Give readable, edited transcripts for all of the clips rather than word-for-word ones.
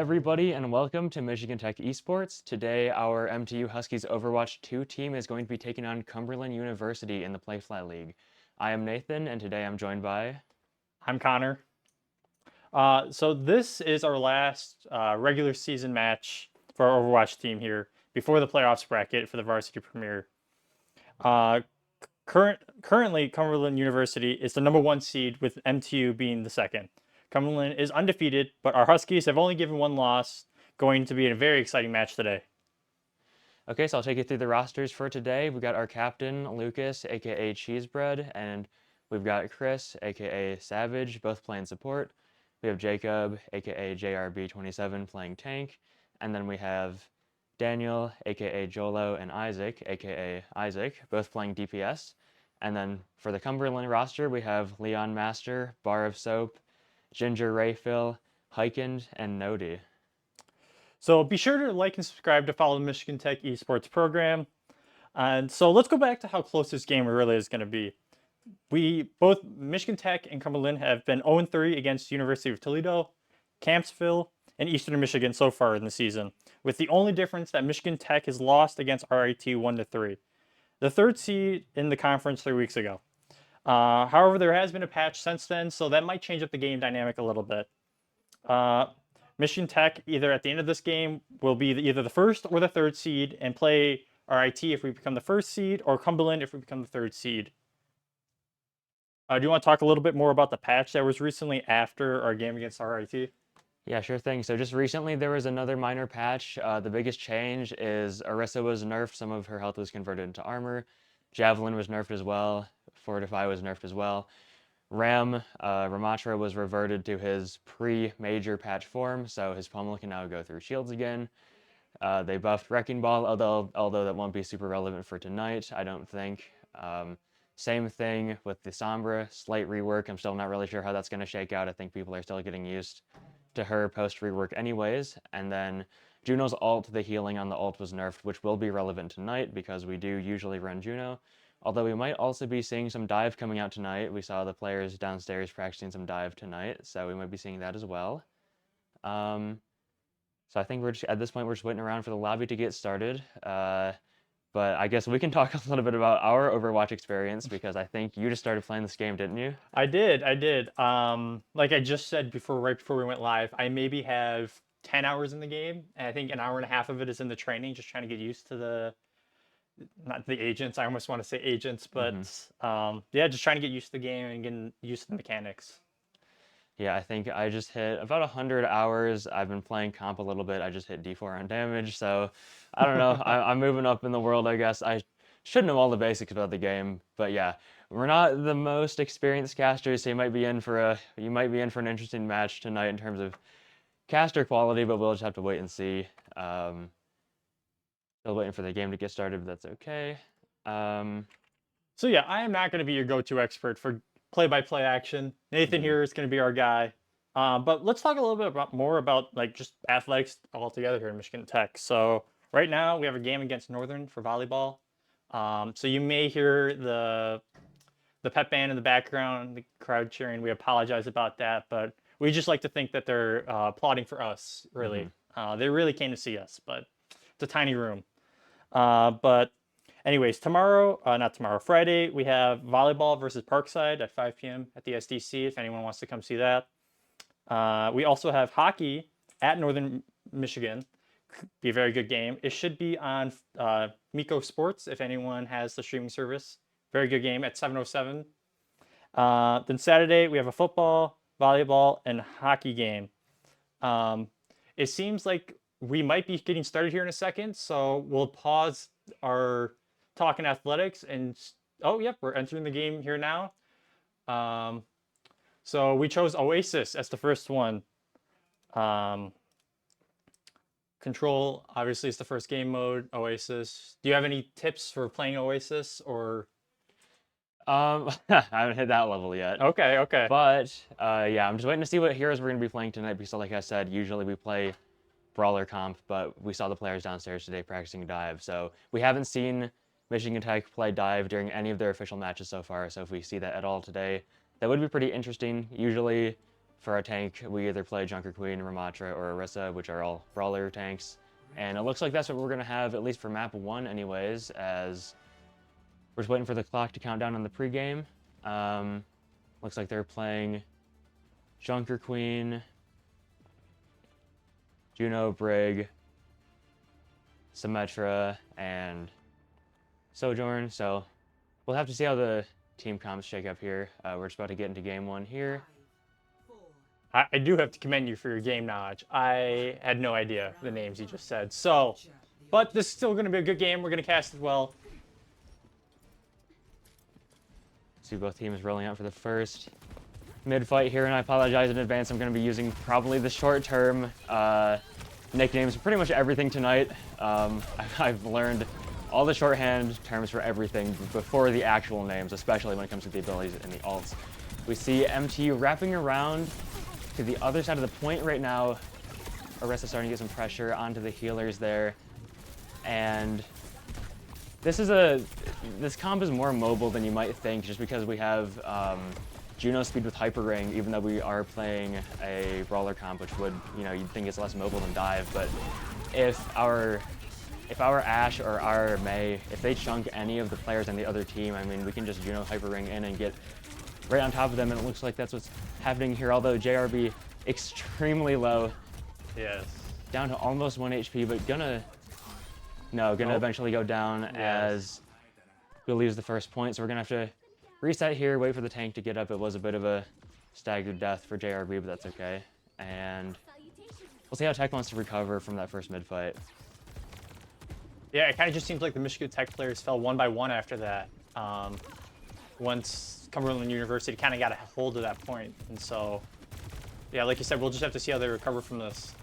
everybody, and welcome to Michigan Tech Esports. Today, our MTU Huskies Overwatch 2 team is going to be taking on Cumberland University in the Playfly League. I am Nathan, and today I'm joined by... I'm Connor. So this is our last regular season match for our Overwatch team here before the playoffs bracket for the varsity premiere. Uh, currently, Cumberland University is the number 1 seed with MTU being the second. Cumberland is undefeated, but our Huskies have only given 1 loss, going to be a very exciting match today. Okay, so I'll take you through the rosters for today. We've got our captain, Lucas, aka Cheesebread, and we've got Chris, aka Savage, both playing support. We have Jacob, aka JRB27, playing tank. And then we have Daniel, aka Jolo, and Isaac, aka Isaac, both playing DPS. And then for the Cumberland roster, we have Leon Master, Bar of Soap, Ginger Rayfill, Heikind, and Nodi. So be sure to like and subscribe to follow the Michigan Tech Esports program. And so let's go back to how close this game really is going to be. Both Michigan Tech and Cumberland have been 0-3 against University of Toledo, Campsville, and Eastern Michigan so far in the season, with the only difference that Michigan Tech has lost against RIT 1-3, the 3rd seed in the conference 3 weeks ago. However, there has been a patch since then, so that might change up the game dynamic a little bit. Michigan Tech, either at the end of this game, will be either the 1st or the 3rd seed and play RIT if we become the 1st seed, or Cumberland if we become the 3rd seed. Do you want to talk a little bit more about the patch that was recently after our game against RIT? Yeah, sure thing. So just recently there was another minor patch. The biggest change is Orisa was nerfed. Some of her health was converted into armor. Javelin was nerfed as well. Fortify was nerfed as well. Ramatra was reverted to his pre-major patch form, so his pommel can now go through shields again. They buffed Wrecking Ball, although that won't be super relevant for tonight, I don't think. Same thing with the Sombra, slight rework. I'm still not really sure how that's going to shake out. I think people are still getting used to her post-rework anyways. And then Juno's ult, the healing on the ult was nerfed, which will be relevant tonight because we do usually run Juno. Although we might also be seeing some dive coming out tonight. We saw the players downstairs practicing some dive tonight, so we might be seeing that as well. So I think at this point, we're just waiting around for the lobby to get started. But I guess we can talk a little bit about our Overwatch experience because I think you just started playing this game, didn't you? I did. Like I just said right before we went live, I maybe have 10 hours in the game, and I think an hour and a half of it is in the training, just trying to get used to not the agents. I almost want to say agents, but yeah, just trying to get used to the game and getting used to the mechanics. Yeah, I think I just hit about 100 hours. I've been playing comp a little bit. I just hit D4 on damage, so I don't know. I'm moving up in the world, I guess. I should know all the basics about the game, but yeah, we're not the most experienced casters, so you might be in for an interesting match tonight in terms of caster quality, but we'll just have to wait and see. Still waiting for the game to get started, but that's okay. So yeah, I am not going to be your go-to expert for play-by-play action. Nathan here is going to be our guy. But let's talk a little bit more about like just athletics altogether here in Michigan Tech. So right now we have a game against Northern for volleyball. So you may hear the pep band in the background, the crowd cheering. We apologize about that, but we just like to think that they're applauding for us, really. They really came to see us, but it's a tiny room. But anyways, Friday, we have volleyball versus Parkside at 5 p.m. at the SDC if anyone wants to come see that. We also have hockey at Northern Michigan. Be a very good game. It should be on Miko Sports if anyone has the streaming service. Very good game at 7:07. Then Saturday, we have a football, volleyball, and hockey game. It seems like we might be getting started here in a second, so we'll pause our talking athletics and oh yep, we're entering the game here now. So we chose Oasis as the first one. Control obviously is the first game mode. Oasis. Do you have any tips for playing Oasis or? I haven't hit that level yet. Okay. But yeah, I'm just waiting to see what heroes we're gonna be playing tonight because, like I said, usually we play brawler comp, but we saw the players downstairs today practicing dive. So we haven't seen Michigan Tech play dive during any of their official matches so far. So if we see that at all today, that would be pretty interesting. Usually For our tank, we either play Junker Queen, Ramatra, or Orisa, which are all brawler tanks. And it looks like that's what we're going to have, at least for map 1 anyways, as we're just waiting for the clock to count down on the pregame. Looks like they're playing Junker Queen, Juno, Brig, Symmetra, and Sojourn. So we'll have to see how the team comps shake up here. We're just about to get into game 1 here. I do have to commend you for your game knowledge. I had no idea the names you just said. So, but this is still going to be a good game. We're going to cast it well. See both teams rolling out for the first mid-fight here, and I apologize in advance. I'm going to be using probably the short-term nicknames for pretty much everything tonight. I've learned all the shorthand terms for everything before the actual names, especially when it comes to the abilities and the alts. We see MTU wrapping around to the other side of the point right now. Orisa starting to get some pressure onto the healers there. And this comp is more mobile than you might think, just because we have Juno speed with Hyper Ring, even though we are playing a brawler comp, which would, you'd think it's less mobile than dive. But if our Ashe or our Mei, if they chunk any of the players on the other team, I mean, we can just Juno Hyper Ring in and get right on top of them, and it looks like that's what's happening here, although JRB extremely low. Yes. Down to almost 1 HP, but gonna eventually go down as we lose the first point, so we're gonna have to reset here, wait for the tank to get up. It was a bit of a staggered death for JRB, but that's okay. And we'll see how Tech wants to recover from that first mid-fight. Yeah, it kind of just seems like the Michigan Tech players fell one by one after that. Once Cumberland University kind of got a hold of that point. And so, yeah, like you said, we'll just have to see how they recover from this.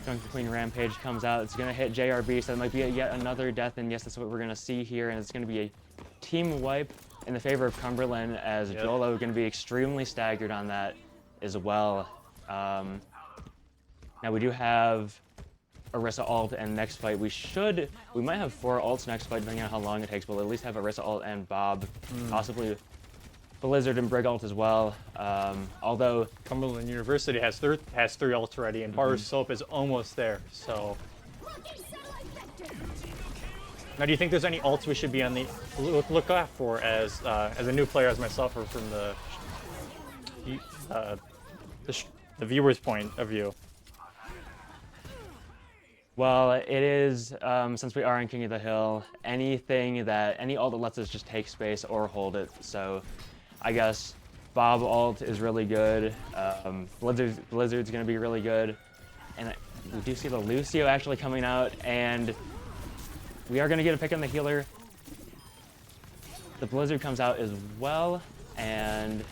Junker Queen Rampage comes out. It's going to hit JRB, so it might be yet another death. And yes, that's what we're going to see here. And it's going to be a team wipe in the favor of Cumberland, as Jolo going to be extremely staggered on that as well. Now we do have Orisa ult, and next fight we might have 4 ults next fight, depending on how long it takes. We'll at least have Orisa ult and Bob, possibly Blizzard and Brig ult as well. Although Cumberland University has 3 ults already, and Bar Soap is almost there. So now, do you think there's any ults we should be on the look out for as a new player, as myself, or from the viewer's point of view? Well, it is, since we are on King of the Hill, any ult that lets us just take space or hold it. So I guess Bob ult is really good. Blizzard's going to be really good. And we do see the Lucio actually coming out, and we are going to get a pick on the healer. The Blizzard comes out as well, and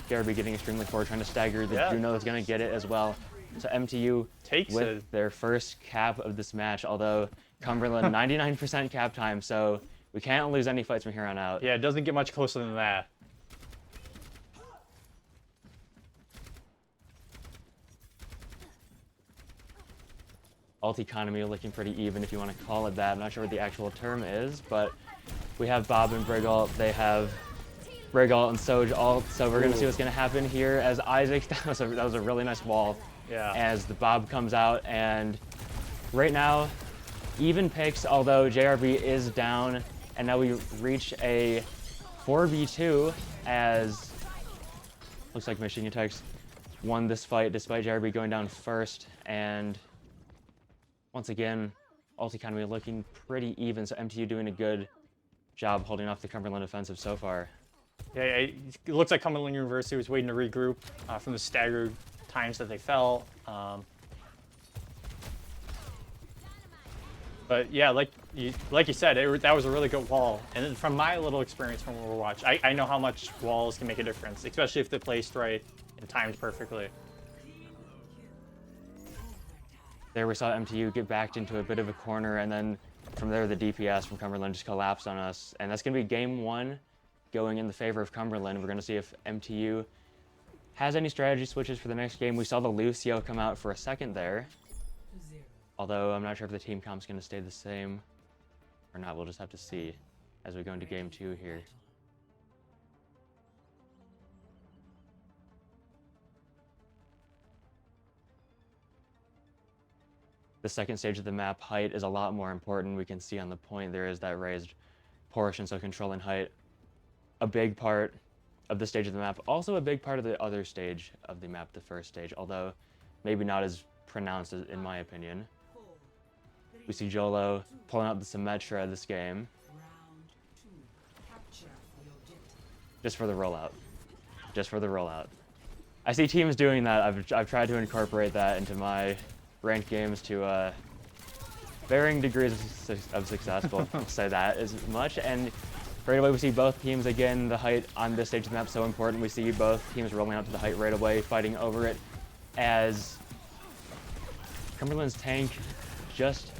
JRB getting extremely forward, trying to stagger. The Juno is going to get it as well. So MTU takes with their first cap of this match, although Cumberland 99% cap time, so we can't lose any fights from here on out. Yeah, it doesn't get much closer than that. Alt economy looking pretty even, if you want to call it that. I'm not sure what the actual term is, but we have Bob and Brig ult. They have Brig ult and Soj ult, so we're going to see what's going to happen here as Isaac, that was a really nice wall. Yeah. As the Bob comes out, and right now, even picks, although JRB is down, and now we reach a 4v2 as looks like Michigan Tech's won this fight despite JRB going down first. And once again, alt economy looking pretty even, so MTU doing a good job holding off the Cumberland offensive so far. Yeah, it looks like Cumberland University was waiting to regroup from the staggered times that they fell. But yeah, like you said, that was a really good wall. And from my little experience from Overwatch, I know how much walls can make a difference, especially if they're placed right and timed perfectly. There we saw MTU get backed into a bit of a corner, and then from there the DPS from Cumberland just collapsed on us. And that's going to be game 1 going in the favor of Cumberland. We're going to see if MTU has any strategy switches for the next game. We saw the Lucio come out for a second there. Although I'm not sure if the team comp's going to stay the same or not. We'll just have to see as we go into game 2 here. The second stage of the map, height is a lot more important. We can see on the point there is that raised portion, so controlling height, a big part of the stage of the map. Also a big part of the other stage of the map, the first stage, although maybe not as pronounced as, in my opinion. We see Jolo pulling out the Symmetra this game. Just for the rollout. Just for the rollout. I see teams doing that. I've tried to incorporate that into my ranked games to varying degrees of success. We'll say that as much. And right away we see both teams again. The height on this stage of the map is so important. We see both teams rolling out to the height right away, fighting over it, as Cumberland's tank just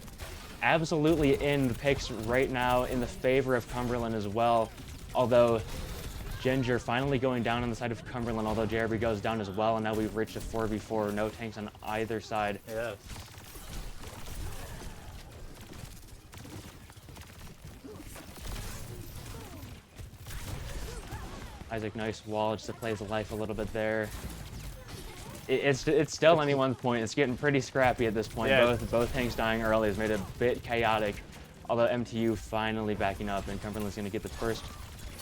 absolutely in the picks right now in the favor of Cumberland as well. Although Ginger finally going down on the side of Cumberland, although JRB goes down as well, and now we've reached a 4v4, no tanks on either side. Yes. Isaac, nice wall, just to play his life a little bit there. It's still anyone's point. It's getting pretty scrappy at this point. Yeah. Both tanks dying early has made it a bit chaotic, although MTU finally backing up, and Cumberland's going to get the first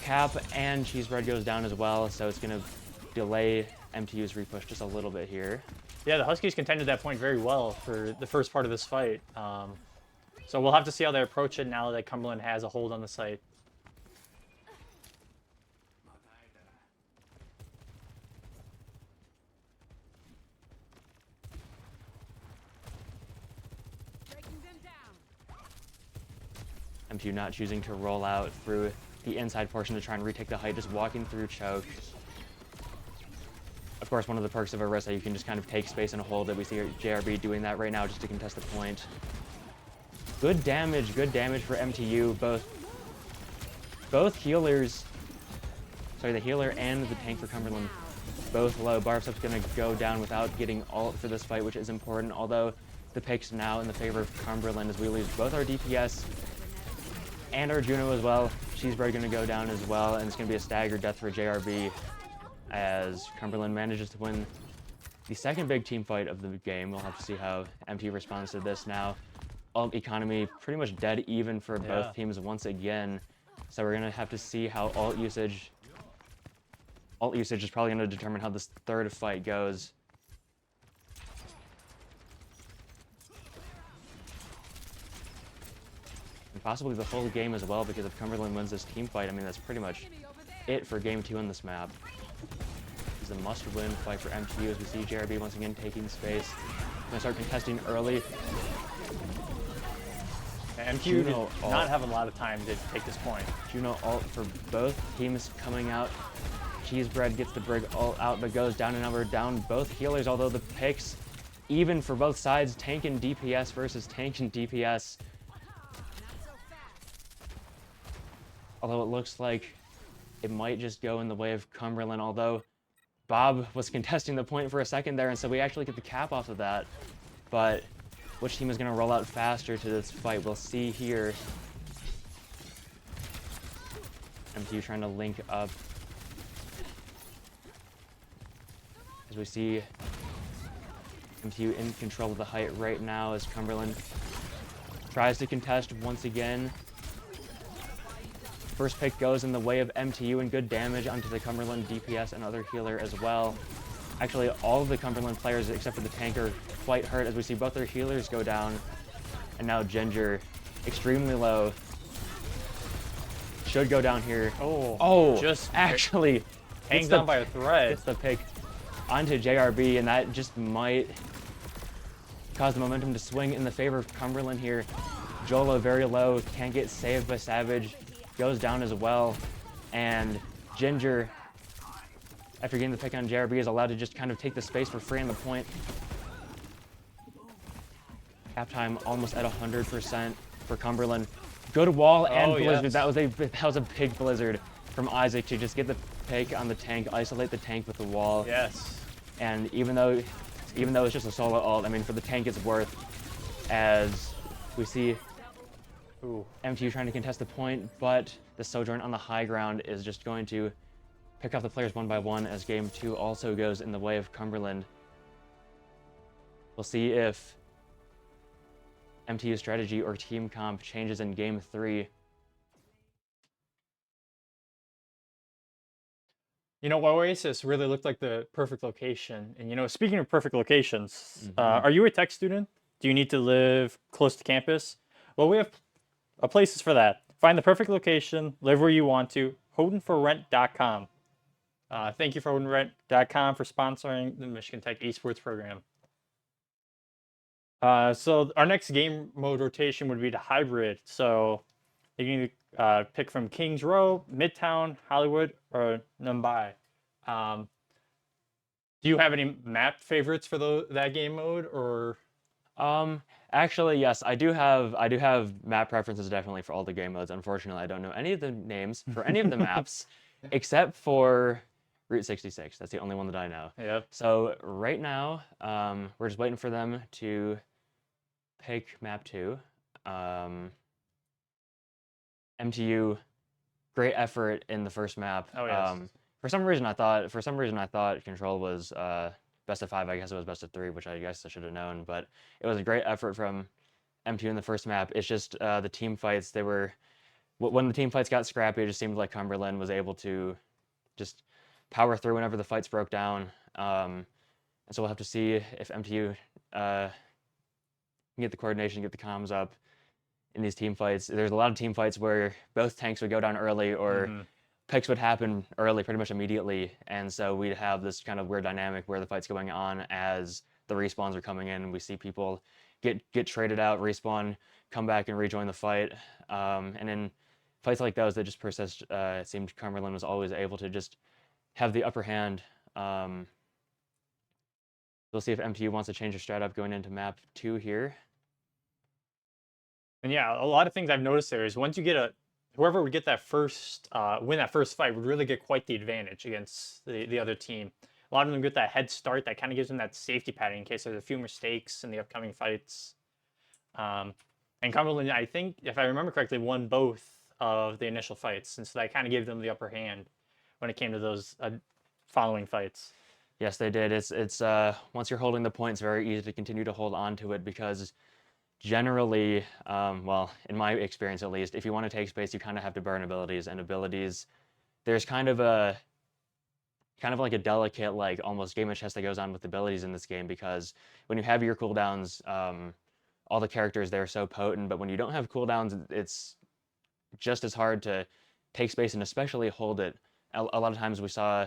cap, and Cheesebread goes down as well, so it's going to delay MTU's repush just a little bit here. Yeah, the Huskies contended that point very well for the first part of this fight. So we'll have to see how they approach it now that Cumberland has a hold on the site. MTU not choosing to roll out through the inside portion to try and retake the height, just walking through choke. Of course, one of the perks of Orisa, you can just kind of take space and hold it. We see JRB doing that right now just to contest the point. Good damage for MTU. Both healers, sorry, the healer and the tank for Cumberland, both low. Barbsup's gonna go down without getting ult for this fight, which is important, although the pick's now in the favor of Cumberland as we lose both our DPS and our Juno as well. Cheesebread gonna go down as well, and it's gonna be a staggered death for JRB as Cumberland manages to win the second big team fight of the game. We'll have to see how MT responds to this now. Ult economy pretty much dead even for both teams once again. So we're gonna have to see how ult usage is probably gonna determine how this third fight goes. And possibly the whole game as well, because if Cumberland wins this team fight, I mean, that's pretty much it for game 2 on this map. This is a must-win fight for MTU as we see JRB once again taking space. Gonna start contesting early. MTU did not have a lot of time to take this point. Juno ult for both teams coming out. Cheesebread gets the Brig ult out, but goes down, and now we're down both healers, although the picks, even for both sides, tank and DPS versus tank and DPS. Although it looks like it might just go in the way of Cumberland, although Bob was contesting the point for a second there, and so we actually get the cap off of that. But which team is going to roll out faster to this fight, we'll see here. MTU trying to link up. As we see MTU in control of the height right now as Cumberland tries to contest once again. First pick goes in the way of MTU, and good damage onto the Cumberland DPS and other healer as well. Actually, all of the Cumberland players except for the tank are quite hurt as we see both their healers go down. And now Ginger, extremely low. Should go down here. Oh, just actually hangs down by a thread. Gets the pick onto JRB, and that just might cause the momentum to swing in the favor of Cumberland here. Jolo very low, can't get saved by Savage. Goes down as well, and Ginger, after getting the pick on JRB, is allowed to just kind of take the space for free on the point. Cap time almost at 100% for Cumberland. Good wall and blizzard. Yes. That was a big blizzard from Isaac to just get the pick on the tank, isolate the tank with the wall. Yes. And even though it's just a solo ult, I mean, for the tank it's worth. as we see Ooh. MTU trying to contest the point, but the Sojourn on the high ground is just going to pick off the players one by one as game 2 also goes in the way of Cumberland. We'll see if MTU's strategy or team comp changes in game 3. You know, Oasis really looked like the perfect location. And, you know, speaking of perfect locations, are you a tech student? Do you need to live close to campus? Well, we have places for that. Find the perfect location, live where you want to, HoughtonForRent.com. Thank you, HoughtonForRent.com, for sponsoring the Michigan Tech esports program. So our next game mode rotation would be the hybrid. So you can pick from Kings Row, Midtown, Hollywood, or Mumbai. Do you have any map favorites for that game mode, or? Actually, yes, I do have map preferences definitely for all the game modes. Unfortunately, I don't know any of the names for any of the maps, except for Route 66. That's the only one that I know. Yep. So right now, we're just waiting for them to pick map 2. MTU, great effort in the first map. Oh yes. For some reason I thought Control was best of 5. I guess it was best of 3, which I guess I should have known. But it was a great effort from MTU in the first map. It's just the team fights. When the team fights got scrappy, it just seemed like Cumberland was able to just power through whenever the fights broke down. And so we'll have to see if MTU can get the coordination, get the comms up in these team fights. There's a lot of team fights where both tanks would go down early, or picks would happen early, pretty much immediately, and so we'd have this kind of weird dynamic where the fight's going on as the respawns are coming in. We see people get traded out, respawn, come back and rejoin the fight, and in fights like those that just persist, it seemed Cumberland was always able to just have the upper hand. We'll see if MTU wants to change their strat up going into map 2 here. And yeah, a lot of things I've noticed there is once you get whoever would get that first, win that first fight would really get quite the advantage against the other team. A lot of them get that head start that kind of gives them that safety pattern in case there's a few mistakes in the upcoming fights. And Cumberland, I think, if I remember correctly, won both of the initial fights, and so that kind of gave them the upper hand when it came to those following fights. Yes, they did. It's once you're holding the point, it's very easy to continue to hold on to it because generally, well, in my experience at least, if you want to take space, you kind of have to burn abilities, and abilities, there's kind of like a delicate, like almost game of chess that goes on with abilities in this game, because when you have your cooldowns, all the characters there are so potent, but when you don't have cooldowns, it's just as hard to take space and especially hold it. A lot of times we saw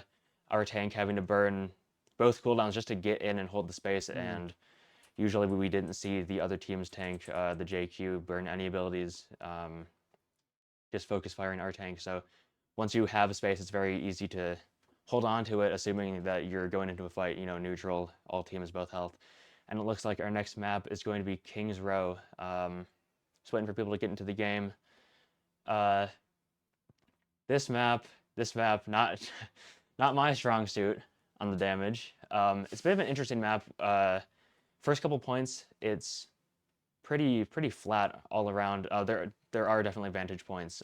our tank having to burn both cooldowns just to get in and hold the space, and usually we didn't see the other team's tank, the JQ, burn any abilities, just focus firing our tank. So once you have a space, it's very easy to hold on to it, assuming that you're going into a fight, you know, neutral, all teams both health. And it looks like our next map is going to be Kings Row. Just waiting for people to get into the game. This map, not not my strong suit on the damage. It's a bit of an interesting map. First couple points, it's pretty flat all around. There are definitely vantage points,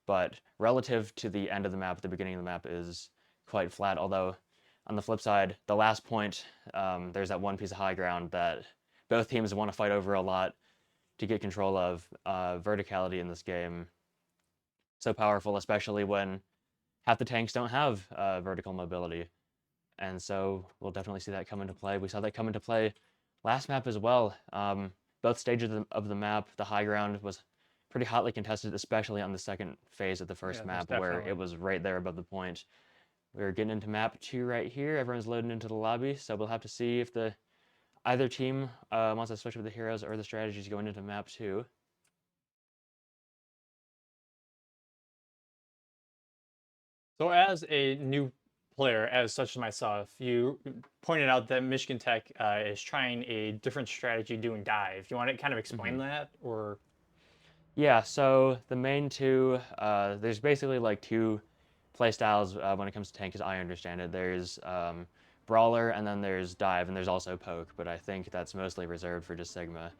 but relative to the end of the map, the beginning of the map is quite flat. Although on the flip side, the last point, there's that one piece of high ground that both teams want to fight over a lot to get control of. Verticality in this game, so powerful, especially when half the tanks don't have vertical mobility. And so we'll definitely see that come into play. We saw that come into play last map as well. Both stages of the map, the high ground was pretty hotly contested, especially on the second phase of the first map, where it was right there above the point. We're getting into map 2 right here. Everyone's loading into the lobby, so we'll have to see if either team wants to switch with the heroes or the strategies going into map 2. So as a new player, as such as myself, you pointed out that Michigan Tech is trying a different strategy doing dive. Do you want to kind of explain that, or? Yeah, so the main two, there's basically like two play styles when it comes to tank, as I understand it. There's Brawler, and then there's Dive, and there's also Poke, but I think that's mostly reserved for just Sigma.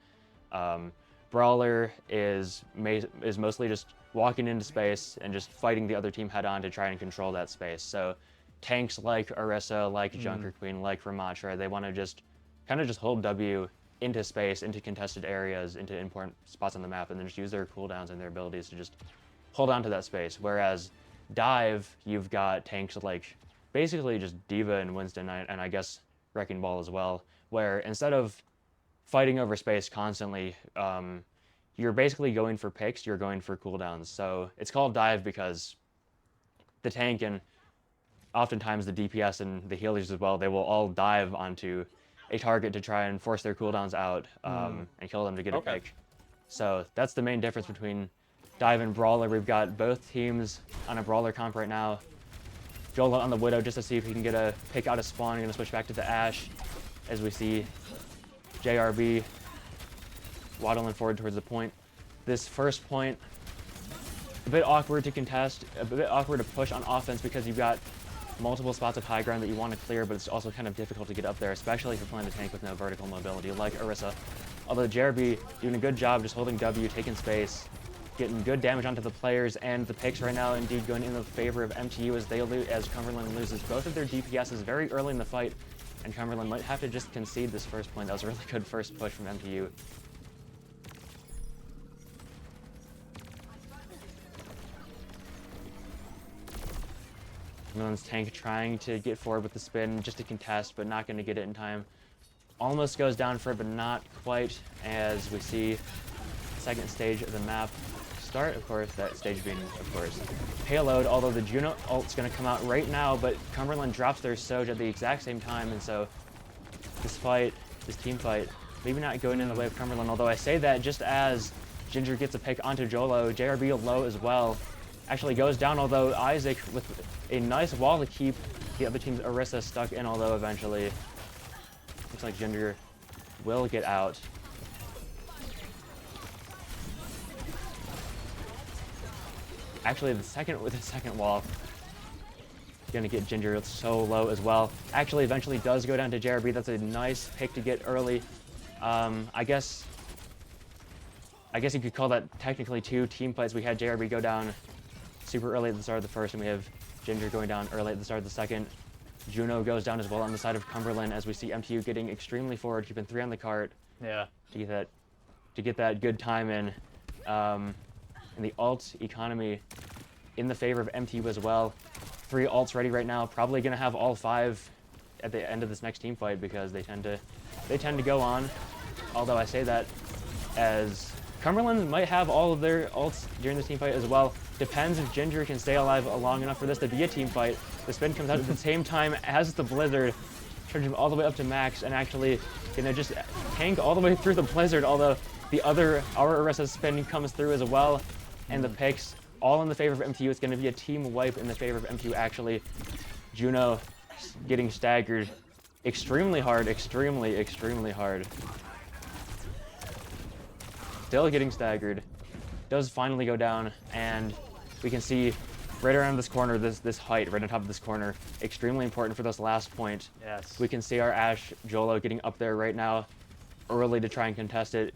Brawler is mostly just walking into space and just fighting the other team head-on to try and control that space. So tanks like Orisa, like Junker Queen, like Ramatra, they want to just kind of just hold W into space, into contested areas, into important spots on the map, and then just use their cooldowns and their abilities to just hold on to that space. Whereas Dive, you've got tanks like basically just D.Va and Winston, and I guess Wrecking Ball as well, where instead of fighting over space constantly, you're basically going for picks, you're going for cooldowns. So it's called Dive because the tank and oftentimes the DPS and the healers as well, they will all dive onto a target to try and force their cooldowns out and kill them to get a pick. So that's the main difference between Dive and Brawler. We've got both teams on a Brawler comp right now. Jolo on the Widow just to see if he can get a pick out of spawn. Going to switch back to the Ashe as we see JRB waddling forward towards the point. This first point, a bit awkward to contest, a bit awkward to push on offense because you've got multiple spots of high ground that you want to clear, but it's also kind of difficult to get up there, especially if you're playing a tank with no vertical mobility like Orisa. Although JRB doing a good job just holding W, taking space, getting good damage onto the players, and the picks right now indeed going in the favor of MTU as Cumberland loses both of their DPSs very early in the fight, and Cumberland might have to just concede this first point. That was a really good first push from MTU. Cumberland's tank trying to get forward with the spin just to contest, but not going to get it in time. Almost goes down for it, but not quite, as we see second stage of the map start. Of course, that stage being, of course, Payload, although the Juno ult's going to come out right now, but Cumberland drops their Soj at the exact same time, and so this fight, this team fight, maybe not going in the way of Cumberland, although I say that just as Ginger gets a pick onto Jolo, JRB low as well, actually goes down, although Isaac with a nice wall to keep the other team's Orisa stuck in, although eventually looks like Ginger will get out. Actually, with the second wall, gonna get Ginger so low as well. Actually, eventually does go down to JRB. That's a nice pick to get early. I guess you could call that technically two team fights. We had JRB go down super early at the start of the first, and we have Ginger going down early at the start of the second. Juno goes down as well on the side of Cumberland, as we see MTU getting extremely forward, keeping 3 on the cart. Yeah. To get that good time in. And the alt economy in the favor of MTU as well. 3 alts ready right now. Probably gonna have all 5 at the end of this next team fight because they tend to go on. Although I say that as Cumberland might have all of their ults during this team fight as well. Depends if Ginger can stay alive long enough for this to be a team fight. The spin comes out at the same time as the Blizzard, charging him all the way up to max, and actually gonna just tank all the way through the Blizzard, although our Orisa spin comes through as well, and the picks all in the favor of MTU. It's gonna be a team wipe in the favor of MTU actually. Juno getting staggered extremely hard, extremely hard. Still getting staggered. Does finally go down, and we can see right around this corner, this height, right on top of this corner, extremely important for this last point. Yes. We can see our Ashe Jolo getting up there right now, early to try and contest it.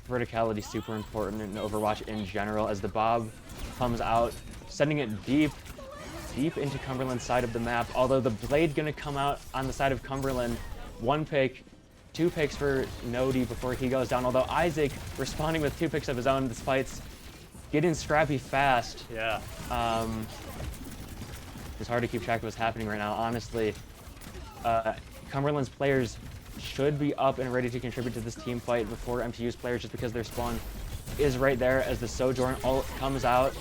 Verticality super important in Overwatch in general, as the Bob comes out, sending it deep into Cumberland's side of the map, although the Blade gonna come out on the side of Cumberland. 1 pick, 2 picks for Nodi before he goes down, although Isaac responding with 2 picks of his own. This fight's getting scrappy fast. Yeah. It's hard to keep track of what's happening right now, honestly. Cumberland's players should be up and ready to contribute to this team fight before MTU's players, just because their spawn is right there as the Sojourn ult comes out.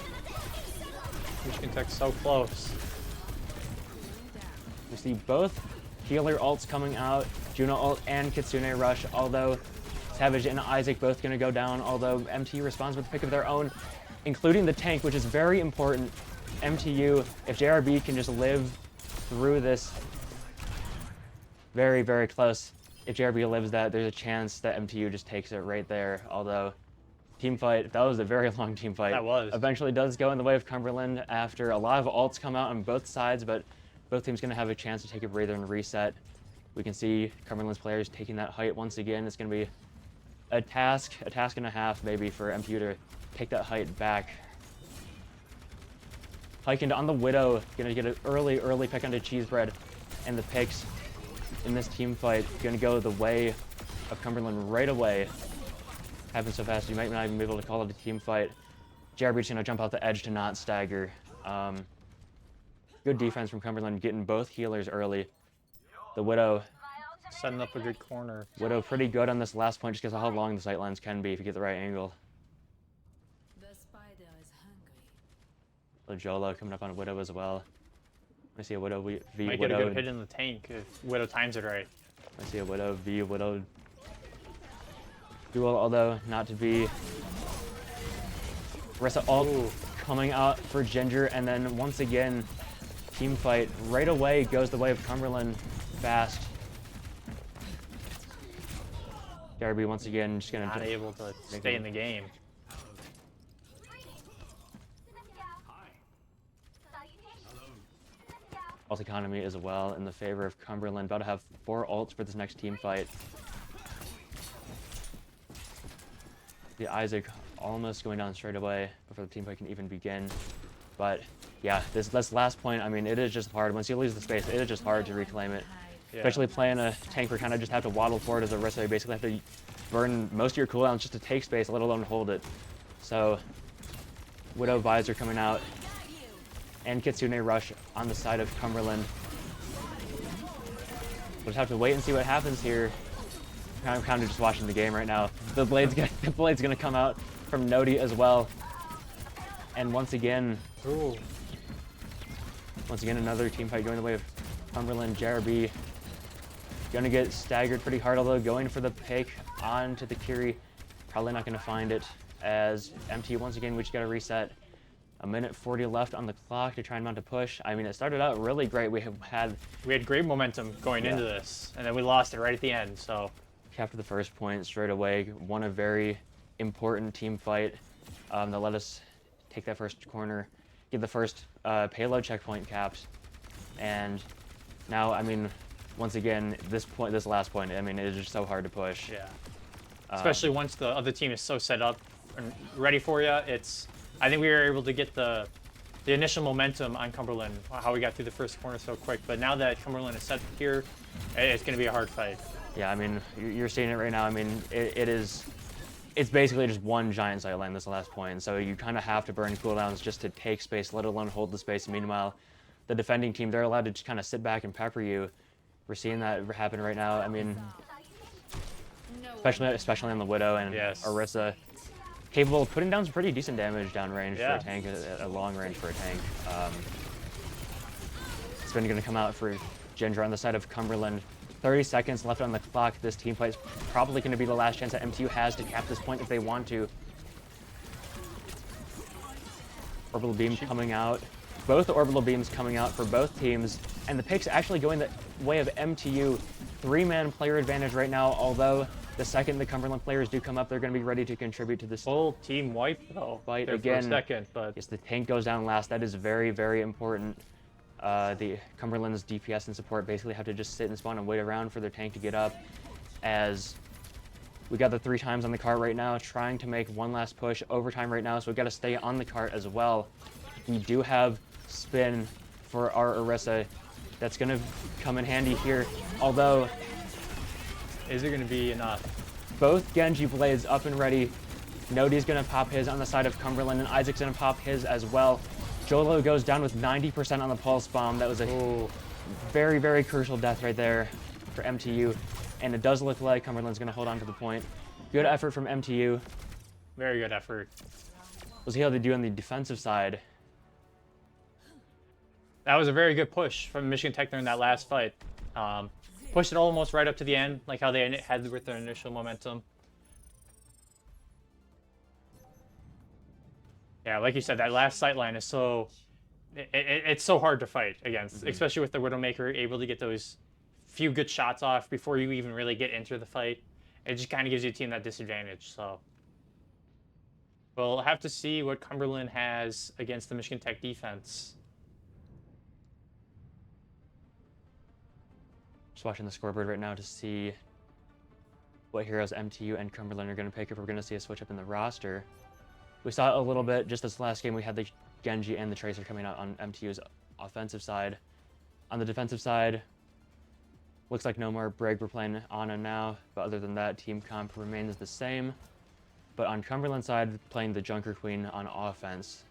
Which can take so close. We see both healer ults coming out, Juno ult and Kitsune rush, although Savage and Isaac both gonna go down, although MTU responds with a pick of their own, including the tank, which is very important. MTU, if JRB can just live through this, very, very close. If JRB lives that, there's a chance that MTU just takes it right there, although team fight. That was a very long team fight. That was. Eventually does go in the way of Cumberland after a lot of ults come out on both sides, but both teams going to have a chance to take a breather and reset. We can see Cumberland's players taking that height once again. It's going to be a task and a half maybe for MTU to take that height back. Hiking on the Widow, going to get an early pick onto Cheesebread, and the picks in this team fight going to go the way of Cumberland right away. Happens so fast you might not even be able to call it a team fight. JRB's going to jump out the edge to not stagger. Good defense from Cumberland, getting both healers early. The Widow Setting up a good corner. Widow pretty good on this last point just because of how long the sight lines can be if you get the right angle. The spider is hungry. So Jolo coming up on Widow as well. I see a Widow v Might Widow. get a good hit in the tank if Widow times it right. I see a Widow v Widow duel, although not to be. Ressa ult coming out for Ginger, and then once again, team fight right away goes the way of Cumberland fast. Derby once again just gonna Not able to stay in the game. Ult economy as well in the favor of Cumberland. About to have 4 ults for this next team fight. The Isaac almost going down straight away before the team fight can even begin. But yeah, this last point, I mean, it is just hard. Once you lose the space, it is just hard to reclaim it. Yeah. Especially playing a tank where kind of just have to waddle forward as a wrestler. You basically have to burn most of your cooldowns just to take space, let alone hold it. So, Widow Visor coming out, and Kitsune Rush on the side of Cumberland. We'll just have to wait and see what happens here. I'm kind of just watching the game right now. The blade's gonna come out from Nodi as well. And once again, another team fight going the way of Cumberland. JRB gonna get staggered pretty hard, although going for the pick onto the Kiri. Probably not gonna find it, as MT once again, we just gotta reset. 1:40 left on the clock to try and mount a push. I mean, it started out really great. We had great momentum going into this, and then we lost it right at the end, so. After the first point straight away, won a very important team fight that let us take that first corner, get the first payload checkpoint capped, and now, I mean, once again, this last point, I mean, it is just so hard to push. Yeah. Especially once the other team is so set up and ready for you. I think we were able to get the initial momentum on Cumberland, how we got through the first corner so quick. But now that Cumberland is set here, it's going to be a hard fight. Yeah, I mean, you're seeing it right now. I mean, it's basically just one giant sight line this last point. So you kind of have to burn cooldowns just to take space, let alone hold the space. Meanwhile, the defending team, they're allowed to just kind of sit back and pepper you. We're seeing that happen right now. I mean, especially on the Widow and Orisa, capable of putting down some pretty decent damage downrange for a tank, a long range for a tank. It's been going to come out for Ginger on the side of Cumberland. 30 seconds left on the clock. This team fight is probably going to be the last chance that MTU has to cap this point if they want to. Orbital beam coming out. Both orbital beams coming out for both teams, and the picks actually going the way of MTU. 3-man player advantage right now, although the second the Cumberland players do come up, they're going to be ready to contribute to this full team wipe fight again. For a second, but yes, the tank goes down last. That is very, very important. The Cumberland's DPS and support basically have to just sit and spawn and wait around for their tank to get up, as we got the 3 times on the cart right now, trying to make one last push. Overtime right now, so we've got to stay on the cart as well. We do have spin for our Orisa. That's going to come in handy here, although... Is it going to be enough? Both Genji blades up and ready. Nodi's going to pop his on the side of Cumberland, and Isaac's going to pop his as well. Jolo goes down with 90% on the pulse bomb. That was a very, very crucial death right there for MTU. And it does look like Cumberland's going to hold on to the point. Good effort from MTU. Very good effort. We'll see how they do on the defensive side. That was a very good push from Michigan Tech in that last fight. Pushed it almost right up to the end, like how they had with their initial momentum. Yeah, like you said, that last sight line is so... It's so hard to fight against, especially with the Widowmaker able to get those few good shots off before you even really get into the fight. It just kind of gives your team that disadvantage, so... We'll have to see what Cumberland has against the Michigan Tech defense. Just watching the scoreboard right now to see what heroes MTU and Cumberland are going to pick if we're going to see a switch up in the roster. We saw it a little bit just this last game. We had the Genji and the Tracer coming out on MTU's offensive side. On the defensive side, looks like no more Brig. We're playing Ana now, but other than that, team comp remains the same. But on Cumberland's side, playing the Junker Queen on offense.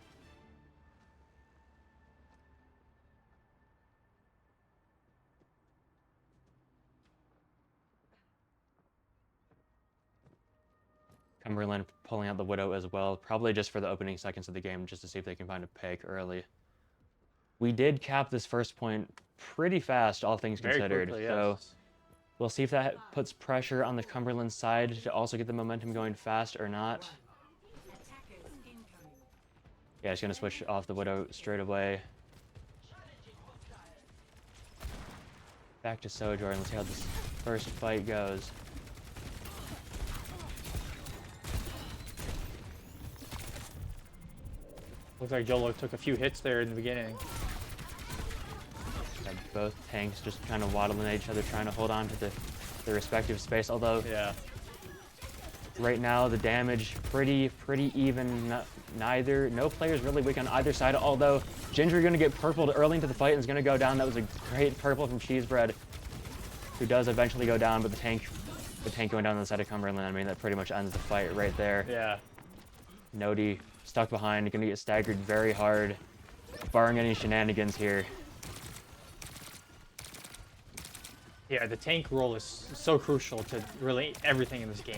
Cumberland pulling out the Widow as well, probably just for the opening seconds of the game, just to see if they can find a pick early. We did cap this first point pretty fast, all things Very considered. quickly, So yes. we'll see if that puts pressure on the Cumberland side to also get the momentum going fast or not. Yeah, he's going to switch off the Widow straight away. Back to Sojourn. Let's see how this first fight goes. Looks like Jolo took a few hits there in the beginning. Yeah, both tanks just kind of waddling at each other, trying to hold on to their respective space. Although Yeah. right now the damage pretty even. No players really weak on either side. Although Ginger going to get purpled early into the fight and is going to go down. That was a great purple from Cheesebread, who does eventually go down. But the tank going down on the side of Cumberland, I mean, that pretty much ends the fight right there. Yeah. Nodi stuck behind, going to get staggered very hard, barring any shenanigans here. Yeah, the tank role is so crucial to really everything in this game.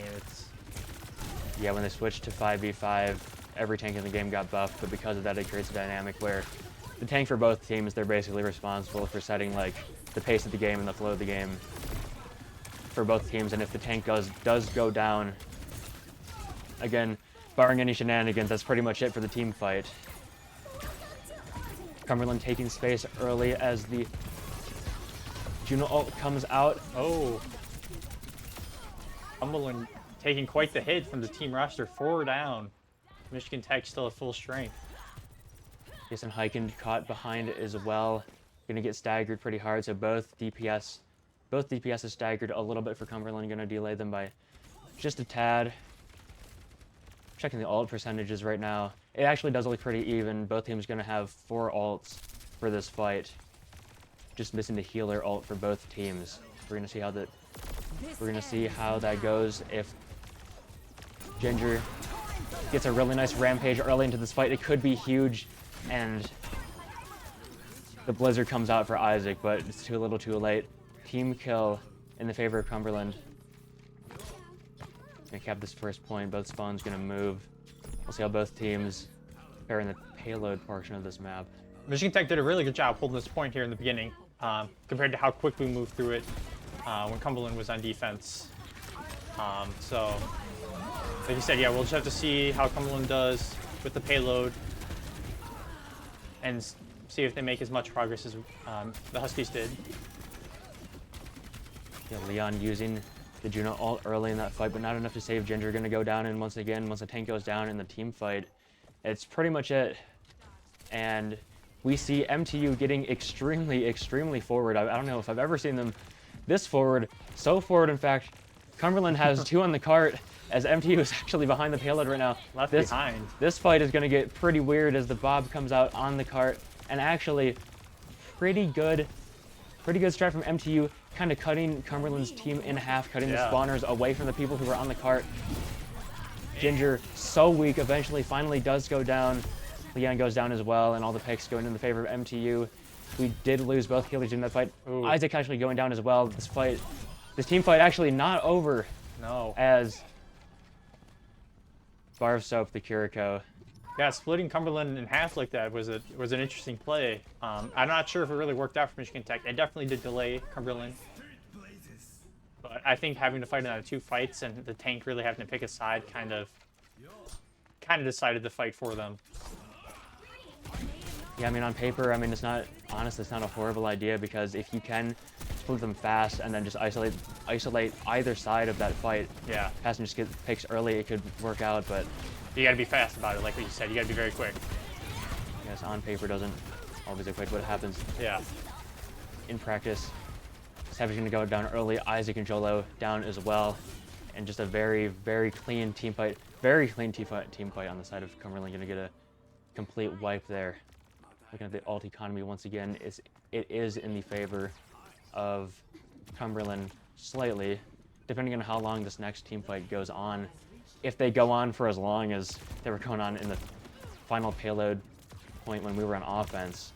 Yeah, when they switched to 5v5, every tank in the game got buffed, but because of that, it creates a dynamic where the tank for both teams, they're basically responsible for setting like the pace of the game and the flow of the game for both teams. And if the tank does go down, again, barring any shenanigans, that's pretty much it for the team fight. Cumberland taking space early as the Juno ult comes out. Oh. Cumberland taking quite the hit from the team roster. 4 down. Michigan Tech still at full strength. Jason Hyken caught behind as well. Gonna get staggered pretty hard, so both DPS is staggered a little bit for Cumberland. Gonna delay them by just a tad. Checking the ult percentages right now. It actually does look pretty even. Both teams gonna have 4 ults for this fight. Just missing the healer ult for both teams. We're gonna see how that goes. If Ginger gets a really nice rampage early into this fight, it could be huge, and the Blizzard comes out for Isaac, but it's too little too late. Team kill in the favor of Cumberland. Gonna cap this first point. Both spawns gonna move. We'll see how both teams fare in the payload portion of this map. Michigan Tech did a really good job holding this point here in the beginning, compared to how quick we moved through it when Cumberland was on defense. So, like you said, yeah, we'll just have to see how Cumberland does with the payload and see if they make as much progress as the Huskies did. Yeah, Leon using the Juno ult early in that fight, but not enough to save Ginger. Gonna go down, and once again, once the tank goes down in the team fight, it's pretty much it. And we see MTU getting extremely forward. I don't know if I've ever seen them this forward. So forward, in fact, Cumberland has 2 on the cart, as MTU is actually behind the payload right now. Left behind. This fight is gonna get pretty weird as the Bob comes out on the cart, and actually, pretty good strat from MTU, kind of cutting Cumberland's team in half, cutting the spawners away from the people who were on the cart. Ginger, so weak, finally does go down. Leon goes down as well, and all the picks going in the favor of MTU. We did lose both healers in that fight. Ooh. Isaac actually going down as well. This team fight actually not over. No. As Barv Soap, the Kiriko. Yeah, splitting Cumberland in half like that was an interesting play. I'm not sure if it really worked out for Michigan Tech. It definitely did delay Cumberland. But I think having to fight in 2 fights and the tank really having to pick a side kind of decided the fight for them. Yeah, I mean, on paper, I mean, it's not a horrible idea, because if you can split them fast and then just isolate either side of that fight, Yeah. fast and just get picks early, it could work out. But You got to be fast about it, like what you said. You got to be very quick. Yes, on paper doesn't always equate what happens Yeah. in practice. Savage going to go down early. Isaac and Jolo down as well. And just a very, very clean team fight. Very clean team fight on the side of Cumberland. Going to get a complete wipe there. Looking at the alt economy once again, it is in the favor of Cumberland slightly, depending on how long this next team fight goes on. If they go on for as long as they were going on in the final payload point when we were on offense,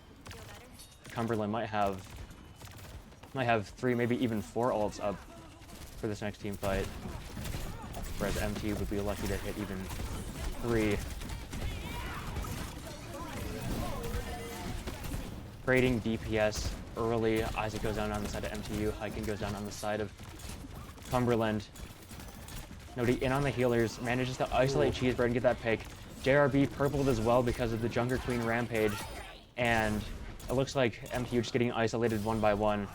Cumberland might have 3, maybe even 4 ults up for this next team fight, whereas MT would be lucky to hit even 3. Trading DPS early. Isaac goes down on the side of MTU. Hyken goes down on the side of Cumberland. Nobody in on the healers. Manages to isolate Cheeseburger and get that pick. JRB purpled as well because of the Junker Queen Rampage. And it looks like MTU just getting isolated one by one.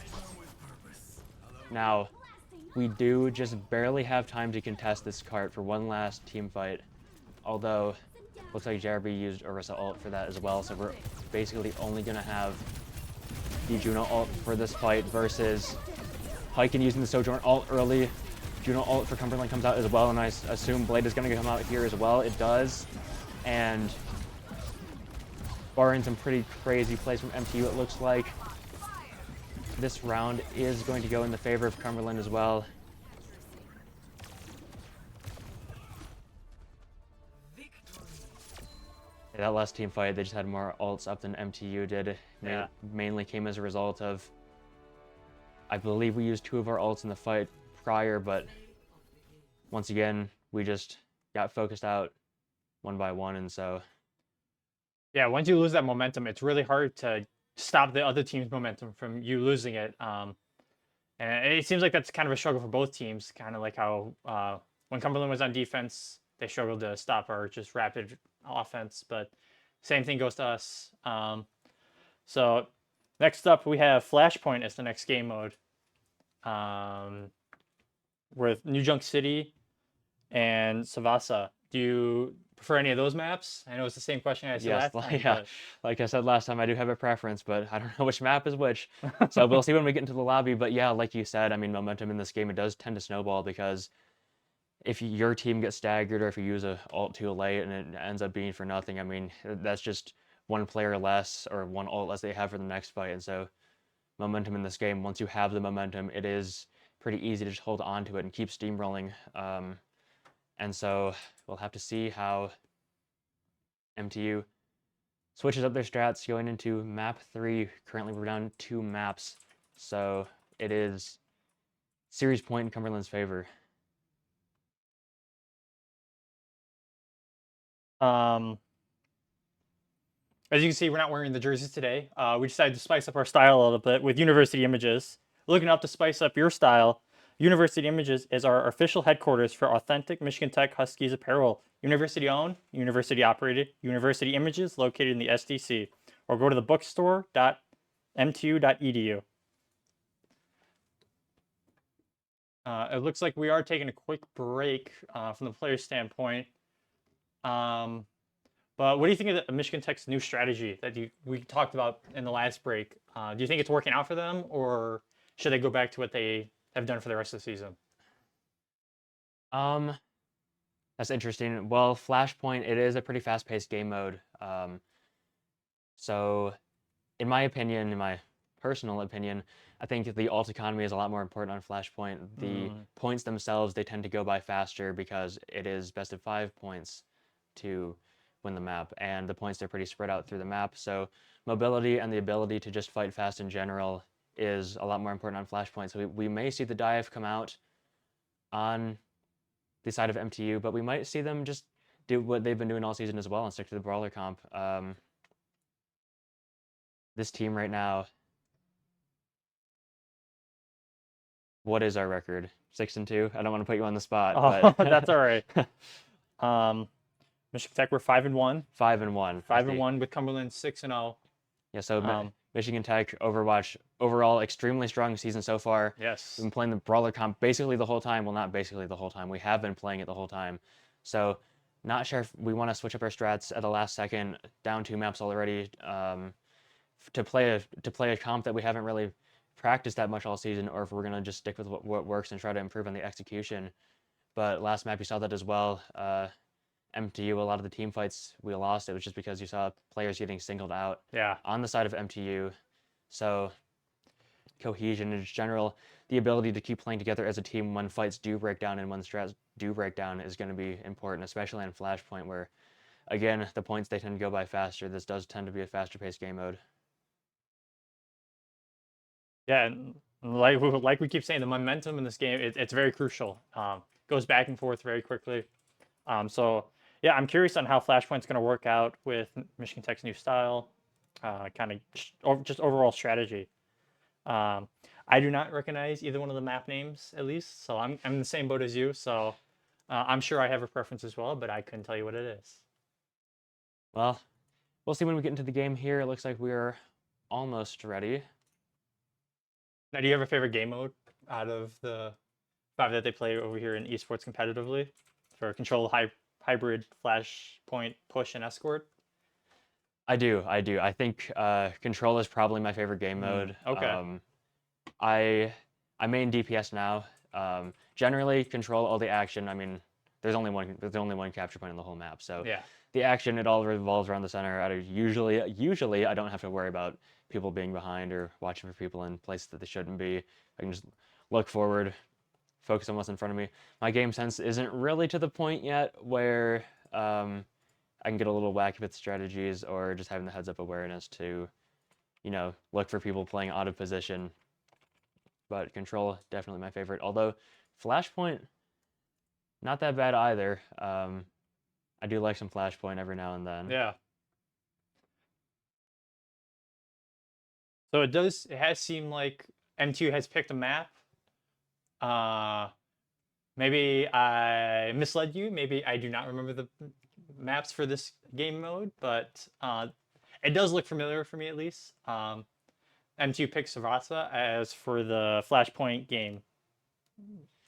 Now, we do just barely have time to contest this cart for one last team fight. Although, looks like JRB used Orisa ult for that as well, so we're basically only going to have the Juno ult for this fight versus Hyken using the Sojourn ult early. Juno ult for Cumberland comes out as well, and I assume Blade is going to come out here as well. It does, and barring some pretty crazy plays from MTU, it looks like this round is going to go in the favor of Cumberland as well. That last team fight, they just had more ults up than MTU did. Yeah. It mainly came as a result of, I believe we used 2 of our ults in the fight prior, but once again, we just got focused out one by one, and so... Yeah, once you lose that momentum, it's really hard to stop the other team's momentum from you losing it. And it seems like that's kind of a struggle for both teams, kind of like how when Cumberland was on defense, they struggled to stop our just rapid offense, but same thing goes to us. So next up, we have Flashpoint as the next game mode with New Junk City and Savasa. Do you prefer any of those maps? I know it's the same question I asked you last time. Yeah. Like I said last time, I do have a preference, but I don't know which map is which. So we'll see when we get into the lobby. But yeah, like you said, I mean, momentum in this game, it does tend to snowball because if your team gets staggered or if you use a ult too late and it ends up being for nothing, I mean, that's just one player less or one ult less they have for the next fight. And so momentum in this game, once you have the momentum, it is pretty easy to just hold on to it and keep steamrolling. And so we'll have to see how MTU switches up their strats going into map 3. Currently, we're down 2 maps. So it is series point in Cumberland's favor. As you can see, we're not wearing the jerseys today. We decided to spice up our style a little bit with University Images. Looking up to spice up your style, University Images is our official headquarters for authentic Michigan Tech Huskies apparel. University owned, university operated, University Images located in the SDC. Or go to the bookstore.mtu.edu. It looks like we are taking a quick break from the player standpoint. But what do you think of Michigan Tech's new strategy that we talked about in the last break? Do you think it's working out for them, or should they go back to what they have done for the rest of the season? That's interesting. Well, Flashpoint, it is a pretty fast-paced game mode. So, in my opinion, in my personal opinion, I think the alt economy is a lot more important on Flashpoint. The points themselves, they tend to go by faster because it is best of 5 points to win the map, and the points are pretty spread out through the map. So mobility and the ability to just fight fast in general is a lot more important on Flashpoint. So we may see the dive come out on the side of MTU, but we might see them just do what they've been doing all season as well and stick to the brawler comp. This team right now, what is our record? 6-2? I don't want to put you on the spot. Oh, but that's all right. Michigan Tech, we're 5-1. 5-1. 5-1 with Cumberland 6-0. Yeah, so Michigan Tech, Overwatch, overall extremely strong season so far. Yes. We've been playing the brawler comp basically the whole time. Well, not basically the whole time. We have been playing it the whole time. So Not sure if we want to switch up our strats at the last second, down 2 maps already, to play a comp that we haven't really practiced that much all season, or if we're gonna just stick with what works and try to improve on the execution. But last map you saw that as well. MTU, a lot of the team fights we lost, it was just because you saw players getting singled out Yeah. on the side of MTU. So cohesion in general, the ability to keep playing together as a team when fights do break down and when strats do break down is going to be important, especially on Flashpoint where, again, the points they tend to go by faster. This does tend to be a faster paced game mode. Yeah, and like we keep saying, the momentum in this game, it's very crucial. Goes back and forth very quickly. So yeah, I'm curious on how Flashpoint's going to work out with Michigan Tech's new style, kind of just overall strategy. I do not recognize either one of the map names, at least, so I'm in the same boat as you. So I'm sure I have a preference as well, but I couldn't tell you what it is. Well, we'll see when we get into the game here. It looks like we're almost ready. Now, do you have a favorite game mode out of the 5 that they play over here in esports competitively for control hybrid, Flashpoint, push, and escort? I do. I think Control is probably my favorite game mode. Okay. I main DPS now. Generally, Control all the action. I mean, there's only one capture point in the whole map, so Yeah. the action, it all revolves around the center. Usually I don't have to worry about people being behind or watching for people in places that they shouldn't be. I can just look forward, focus on what's in front of me. My game sense isn't really to the point yet where I can get a little wacky with strategies or just having the heads-up awareness to, look for people playing out of position. But Control, definitely my favorite. Although Flashpoint, not that bad either. I do like some Flashpoint every now and then. Yeah. So it has seemed like M2 has picked a map. Maybe I misled you. Maybe I do not remember the maps for this game mode, but it does look familiar for me at least. M2 picked Savasa as for the Flashpoint game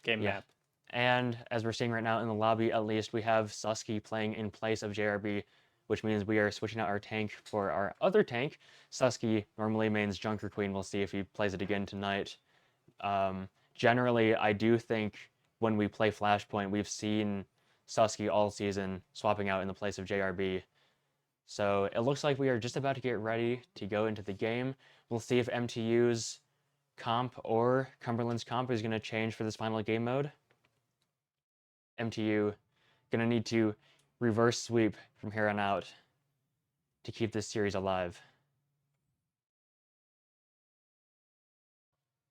map. And as we're seeing right now in the lobby, at least, we have Susky playing in place of JRB, which means we are switching out our tank for our other tank. Susky normally mains Junker Queen. We'll see if he plays it again tonight. Generally, I do think when we play Flashpoint, we've seen Susky all season swapping out in the place of JRB. So it looks like we are just about to get ready to go into the game. We'll see if MTU's comp or Cumberland's comp is going to change for this final game mode. MTU going to need to reverse sweep from here on out to keep this series alive.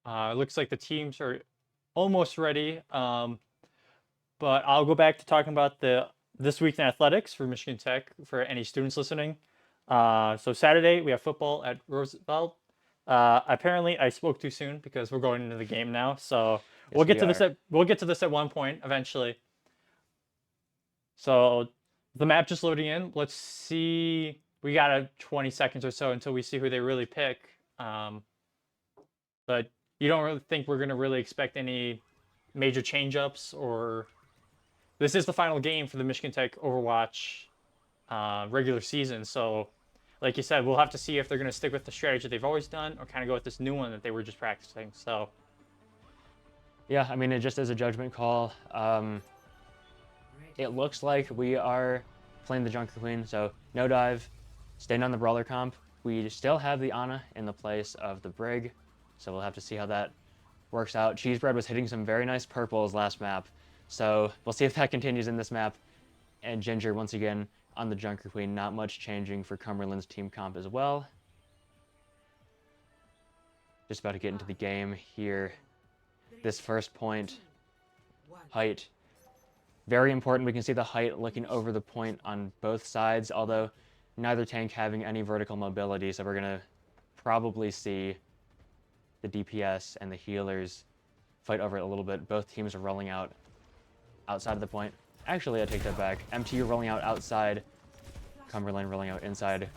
It looks like the teams are almost ready, but I'll go back to talking about this week in athletics for Michigan Tech for any students listening. So Saturday we have football at Roosevelt. Apparently I spoke too soon because we're going into the game now. So we'll get to this at one point eventually. So the map just loading in. Let's see. We got 20 seconds or so until we see who they really pick. But you don't really think we're going to really expect any major change-ups, or this is the final game for the Michigan Tech Overwatch regular season. So like you said, we'll have to see if they're going to stick with the strategy they've always done or kind of go with this new one that they were just practicing. So yeah, I mean, it just is a judgment call. It looks like we are playing the Junker Queen, so no dive, staying on the Brawler comp. We still have the Ana in the place of the Brig, so we'll have to see how that works out. Cheesebread was hitting some very nice purples last map, so we'll see if that continues in this map. And Ginger, once again, on the Junker Queen, not much changing for Cumberland's team comp as well. Just about to get into the game here. This first point, height. Very important. We can see the height looking over the point on both sides, although neither tank having any vertical mobility, so we're going to probably see the DPS and the healers fight over it a little bit. Both teams are rolling out outside of the point. Actually, I take that back. MTU rolling out outside, Cumberland rolling out inside.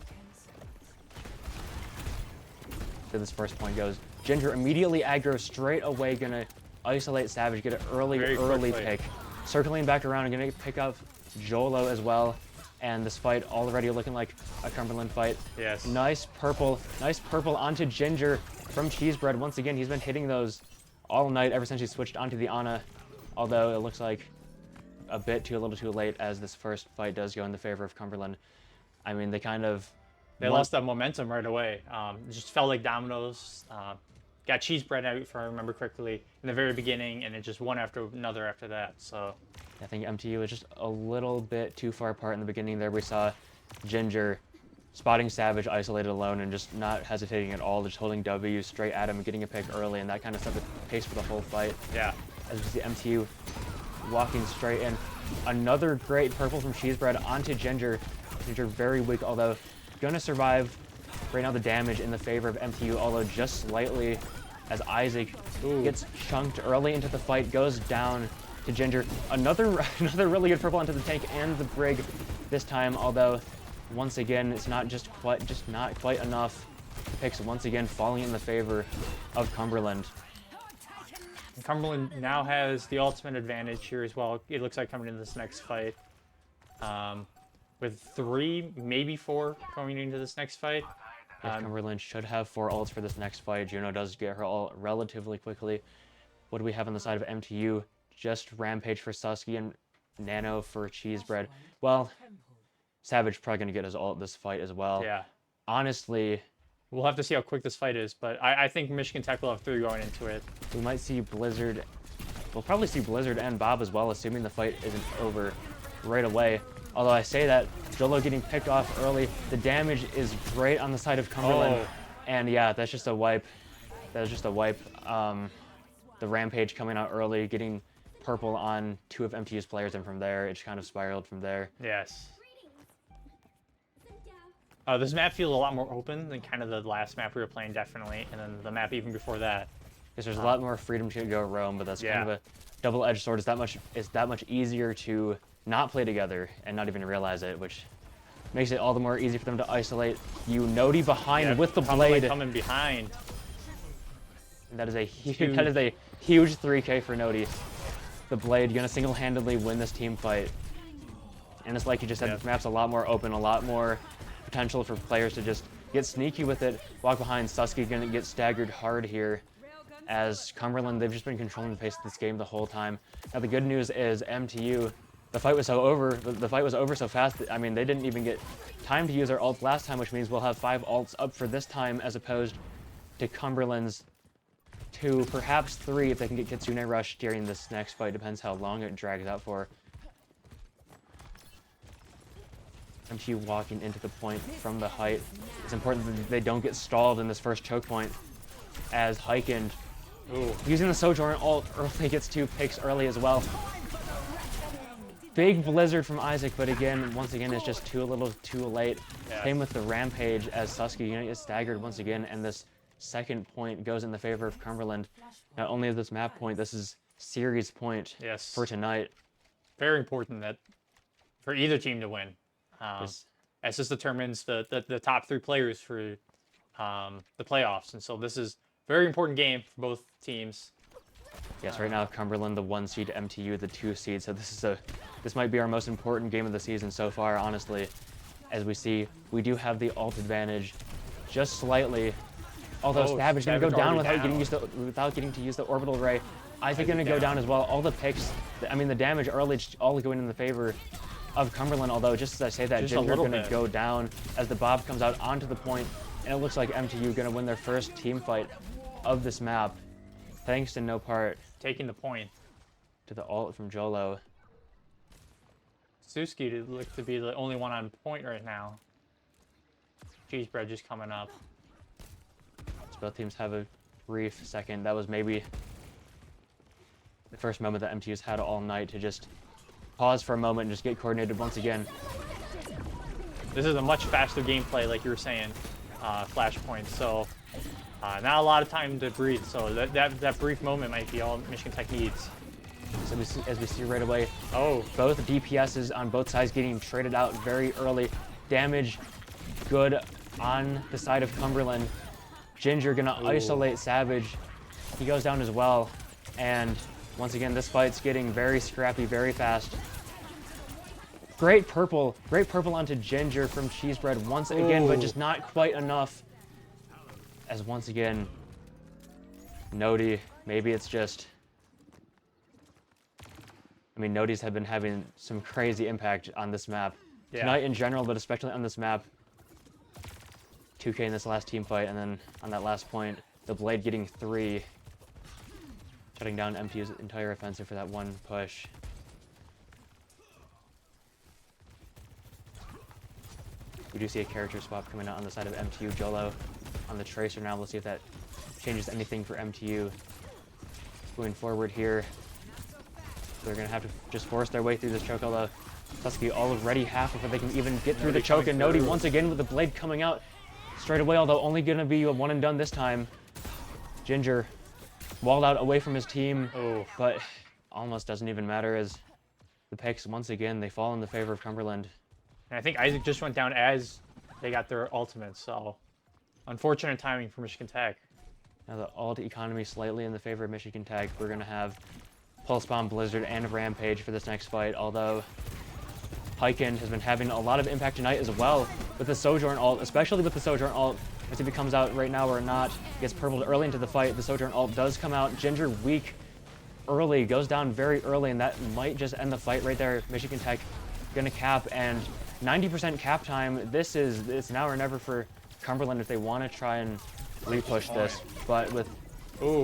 So this first point goes. Ginger immediately aggro straight away, gonna isolate Savage, get an early pick. Circling back around and gonna pick up Jolo as well. And this fight already looking like a Cumberland fight. Yes. Nice purple onto Ginger from Cheesebread. Once again, he's been hitting those all night ever since he switched onto the Ana. Although it looks like a little too late, as this first fight does go in the favor of Cumberland. I mean, They lost that momentum right away. It just felt like dominoes. Got Cheesebread out, if I remember correctly, in the very beginning, and it just one after another after that. So I think MTU was just a little bit too far apart in the beginning there. We saw Ginger spotting Savage isolated alone and just not hesitating at all, just holding W straight at him and getting a pick early, and that kind of set the pace for the whole fight. yeah, As we see MTU walking straight in. Another great purple from Cheesebread onto Ginger. Ginger very weak, although gonna survive. Right now the damage in the favor of MTU, although just slightly, as Isaac gets chunked early into the fight, goes down to Ginger. Another really good purple onto the tank and the Brig this time, although once again it's not quite enough. Picks once again falling in the favor of Cumberland. and Cumberland now has the ultimate advantage here as well. It looks like coming into this next fight, with 3, maybe 4 going into this next fight. Cumberland should have 4 ults for this next fight. Juno does get her ult relatively quickly. What do we have on the side of MTU? Just Rampage for Susky and Nano for Cheesebread. Well, Savage probably going to get his ult this fight as well. Yeah, Honestly, we'll have to see how quick this fight is, but I think Michigan Tech will have 3 going into it. we might see Blizzard. We'll probably see Blizzard and Bob as well, assuming the fight isn't over right away. Although I say that, Jolo getting picked off early. The damage is great on the side of Cumberland. Oh. And yeah, that's just a wipe. That was just a wipe. The Rampage coming out early, getting purple on 2 of MTU's players, and from there, it just kind of spiraled from there. Yes. This map feels a lot more open than kind of the last map we were playing, definitely, and then the map even before that. Because there's a lot more freedom to go roam, but that's Yeah. kind of a double-edged sword. It's that much easier to not play together and not even realize it, which makes it all the more easy for them to isolate you. Nodi behind Yeah, with the Cumberland blade. coming behind. That is a huge 3K for Nodi. The blade gonna single-handedly win this team fight. And it's like you just said, Yeah. this map's a lot more open, a lot more potential for players to just get sneaky with it, walk behind. Susky gonna get staggered hard here. As Cumberland, they've just been controlling the pace of this game the whole time. Now the good news is MTU, the fight was over so fast that, I mean, they didn't even get time to use their ult last time, which means we'll have 5 ults up for this time, as opposed to Cumberland's 2, perhaps 3 if they can get Kitsune Rush during this next fight. Depends how long it drags out for. MTU walking into the point from the height. It's important that they don't get stalled in this first choke point, as Heiken using the Sojourn ult early gets 2 picks early as well. Big Blizzard from Isaac, but again, once again, it's just too little too late. Yeah. Same with the Rampage, as Susky gonna get staggered once again, and this second point goes in the favor of Cumberland. Not only is this map point, this is series point Yes. for tonight. Very important that for either team to win. This- As this determines the top 3 players for the playoffs. And so this is a very important game for both teams. Yes, right now Cumberland the 1 seed, MTU the 2 seed. So this might be our most important game of the season so far, honestly. As we see, we do have the ult advantage, just slightly. Although Savage gonna go Savage down already without getting to use the orbital ray. Isaac gonna go down as well. All the picks, I mean the damage early, all going in the favor of Cumberland. Although just as I say that, Just a Ginger little gonna bit. go down as the Bob comes out onto the point, and it looks like MTU gonna win their first team fight of this map, thanks in no part Taking the point. to the ult from Jolo. Suski look to be the only one on point right now. Cheesebread just coming up. So both teams have a brief second. That was maybe the first moment that MTU's had all night to just pause for a moment and just get coordinated once again. This is a much faster gameplay, like you were saying, Flashpoint. So not a lot of time to breathe. So that brief moment might be all Michigan Tech needs. So as we see right away, Oh, both DPSs on both sides getting traded out very early. Damage good on the side of Cumberland. Ginger gonna isolate Savage. He goes down as well. And once again, this fight's getting very scrappy very fast. Great purple onto Ginger from Cheesebread once again, but just not quite enough. As once again, Nodi, maybe it's just... I mean, Nodis have been having some crazy impact on this map. Yeah. Tonight in general, but especially on this map. 2K in this last team fight, and then on that last point, the Blade getting 3. Shutting down MTU's entire offensive for that one push. We do see a character swap coming out on the side of MTU. Jolo on the Tracer now. Let's see if that changes anything for MTU. Going forward here. They're going to have to just force their way through this choke, although Tusky already half before they can even get through the choke. And Nodi once again with the Blade coming out straight away, although only going to be a one and done this time. Ginger walled out away from his team, but almost doesn't even matter as the picks, once again, they fall in the favor of Cumberland. And I think Isaac just went down as they got their ultimates, so unfortunate timing for Michigan Tech. Now the alt economy slightly in the favor of Michigan Tech. We're going to have Pulse Bomb, Blizzard, and Rampage for this next fight, although Hyken has been having a lot of impact tonight as well with the Sojourn ult, especially with the Sojourn ult. Let's see if it comes out right now or not. Gets purpled early into the fight. The Sojourn ult does come out. Ginger weak early, goes down very early, and that might just end the fight right there. Michigan Tech going to cap, and 90% cap time. It's now or never for Cumberland if they want to try and repush this. But with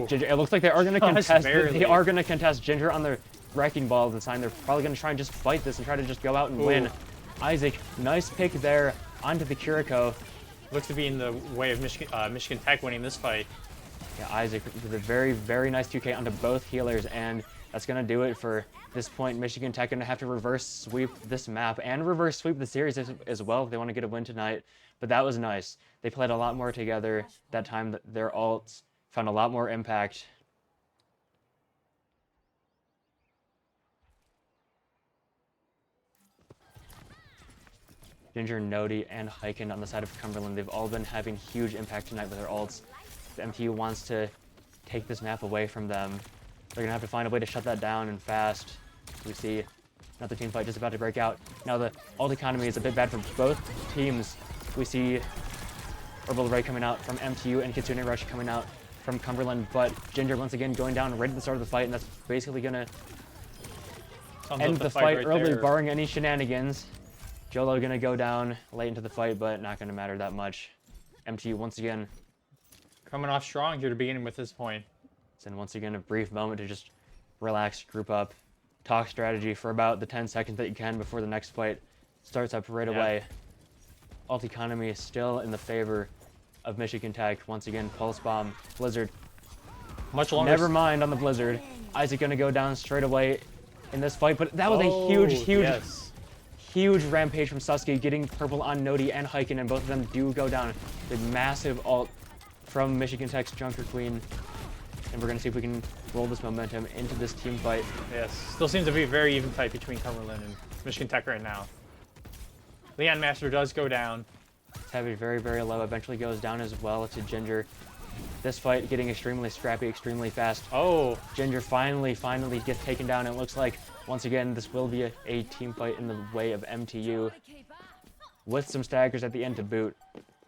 Ginger, it looks like they are going to contest. They are going to contest Ginger on the Wrecking Ball this time. They're probably going to try and just fight this and try to just go out and win. Isaac, nice pick there onto the Kiriko. Looks to be in the way of Michigan Tech winning this fight. Yeah, Isaac with a very, very nice 2K onto both healers, and that's going to do it for this point. Michigan Tech going to have to reverse sweep this map and reverse sweep the series as well if they want to get a win tonight. But that was nice. They played a lot more together that time. Their ults found a lot more impact. Ginger, Nodi, and Hyken on the side of Cumberland, they've all been having huge impact tonight with their ults. The MTU wants to take this map away from them. They're going to have to find a way to shut that down and fast. We see another team fight just about to break out. Now the ult economy is a bit bad for both teams. We see Orbital Ray coming out from MTU and Kitsune Rush coming out from Cumberland, but Ginger once again going down right at the start of the fight, and that's basically going to end the fight right early, barring any shenanigans. Jolo going to go down late into the fight, but not going to matter that much. MTU once again coming off strong here to begin with this point. And once again, a brief moment to just relax, group up, talk strategy for about the 10 seconds that you can before the next fight starts up right away. Alt economy is still in the favor of Michigan Tech. Once again, Pulse Bomb, Blizzard. Much longer. Never mind on the Blizzard. Isaac going to go down straight away in this fight, but that was a huge rampage from Suski, getting purple on Nodi and Hyken, and both of them do go down. The massive ult from Michigan Tech's Junker Queen. And we're going to see if we can roll this momentum into this team fight. Yes, still seems to be a very even fight between Cumberland and Michigan Tech right now. Leon Master does go down. Savage very, very low, eventually goes down as well to Ginger. This fight getting extremely scrappy, extremely fast. Ginger finally gets taken down. It looks like, once again, this will be a team fight in the way of MTU with some staggers at the end to boot.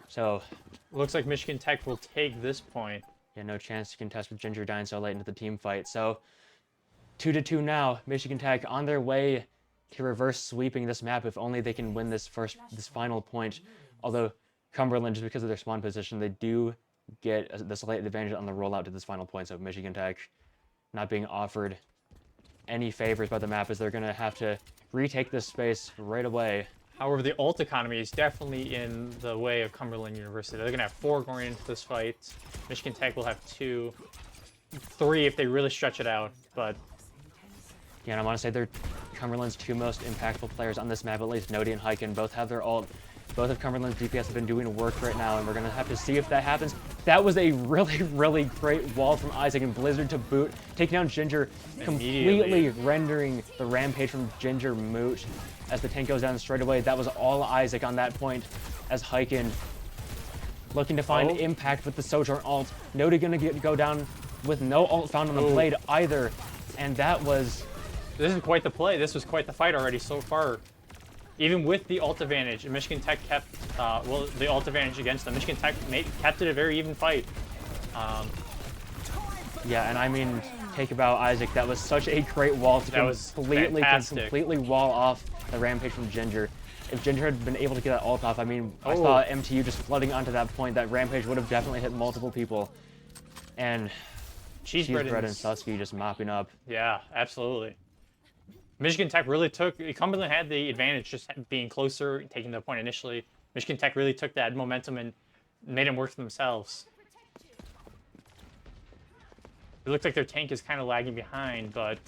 So, looks like Michigan Tech will take this point. Yeah, no chance to contest with Ginger dying so late into the team fight. So, 2-2 now. Michigan Tech on their way to reverse sweeping this map if only they can win this final point. Although Cumberland, just because of their spawn position, they do get the slight advantage on the rollout to this final point. So Michigan Tech not being offered any favors by the map as they're going to have to retake this space right away. However, the ult economy is definitely in the way of Cumberland University. They're going to have 4 going into this fight. Michigan Tech will have 2, 3 if they really stretch it out. But yeah, and I want to say they're Cumberland's 2 most impactful players on this map, at least Nodi and Hyken. Both have their ult. Both of Cumberland's DPS have been doing work right now, and we're going to have to see if that happens. That was a really, really great wall from Isaac and Blizzard to boot, taking down Ginger, completely rendering the rampage from Ginger moot. As the tank goes down straight away, that was all Isaac on that point, as Hyken looking to find impact with the Sojourn ult. Nodi going to go down with no ult found on the Blade either, and that was... This is quite the play. This was quite the fight already so far. even with the ult advantage, Michigan Tech kept the ult advantage against them. Michigan Tech kept it a very even fight. Yeah, and I mean, take about Isaac. That was such a great wall to That was completely wall off the rampage from Ginger. If Ginger had been able to get that ult off, I mean, I Oh. saw MTU just flooding onto that point. That rampage would have definitely hit multiple people. And Cheese Bread bread and Susky just mopping up. Yeah, absolutely. Michigan Tech really took. Cumberland had the advantage just being closer, taking the point initially. Michigan Tech really took that momentum and made them work for themselves. It looks like their tank is kind of lagging behind, but...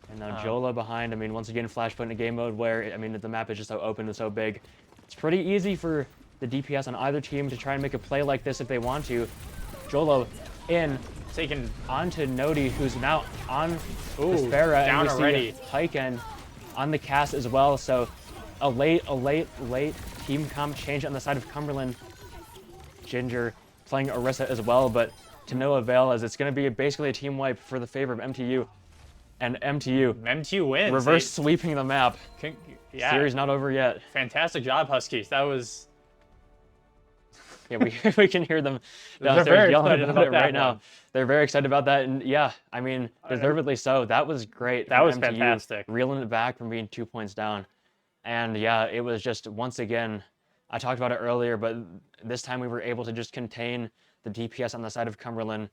And now Jola behind. I mean, once again, Flashpoint in a game mode where, I mean, the map is just so open and so big. It's pretty easy for the DPS on either team to try and make a play like this if they want to. Jolo in, taken onto Nodi, who's now on the Ooh, Sparrow, down and we already. see Hyken on the cast as well. So a late team comp change on the side of Cumberland. Ginger playing Orisa as well, but to no avail, as it's going to be basically a team wipe for the favor of MTU. And MTU wins. reverse sweeping the map. Yeah, Series not over yet. fantastic job, Huskies. That was... Yeah, we can hear them They're downstairs very yelling excited about it about that right now. one. They're very excited about that, and yeah, I mean, deservedly so. That was great. That from was MTU, fantastic. Reeling it back from being 2 points down. And yeah, it was just, once again, I talked about it earlier, but this time we were able to just contain the DPS on the side of Cumberland.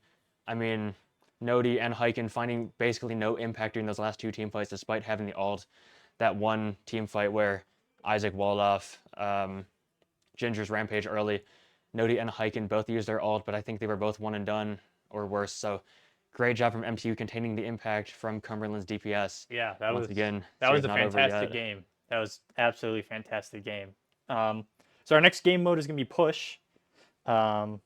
I mean, Nodi and Hyken finding basically no impact during those last two team fights, despite having the ult. That one team fight where Isaac walled off Ginger's Rampage early. Nodi and Hyken both used their ult, but I think they were both one and done or worse. So great job from MTU containing the impact from Cumberland's DPS. Yeah, that Once was again, that was series a not over fantastic yet. game. That was absolutely fantastic game. So our next game mode is gonna be push. And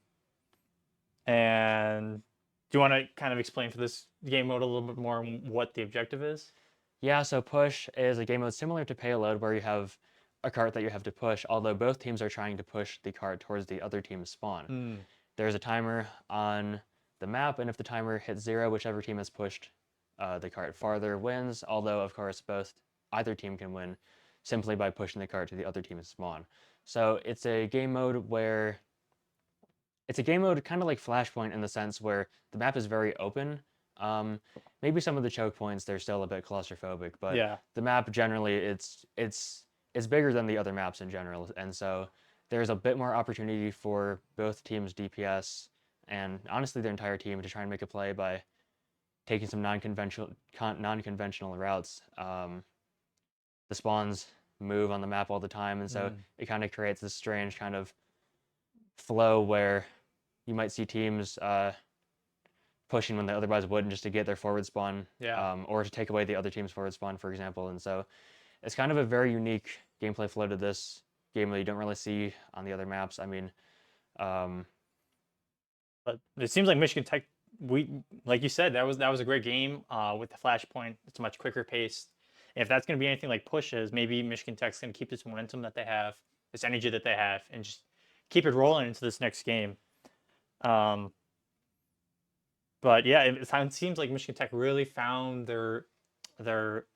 do you want to kind of explain for this game mode a little bit more what the objective is? Yeah, so push is a game mode similar to payload where you have a cart that you have to push, although both teams are trying to push the cart towards the other team's spawn. There's a timer on the map, and if the timer hits 0, whichever team has pushed the cart farther wins, although of course either team can win simply by pushing the cart to the other team's spawn. So it's a game mode where it's a game mode kind of like Flashpoint in the sense where the map is very open. Maybe some of the choke points they're still a bit claustrophobic, but Yeah. the map generally it's bigger than the other maps in general, and so there's a bit more opportunity for both teams' DPS and honestly their entire team to try and make a play by taking some non-conventional routes. The spawns move on the map all the time, and so it kind of creates this strange kind of flow where you might see teams pushing when they otherwise wouldn't, just to get their forward spawn, or to take away the other team's forward spawn, for example. And so it's kind of a very unique gameplay flow to this game that you don't really see on the other maps. I mean, but it seems like Michigan Tech, like you said, that was a great game with the Flashpoint. It's much quicker paced. And if that's going to be anything like pushes, maybe Michigan Tech's going to keep this momentum that they have, this energy that they have, and just keep it rolling into this next game. But yeah, it seems like Michigan Tech really found their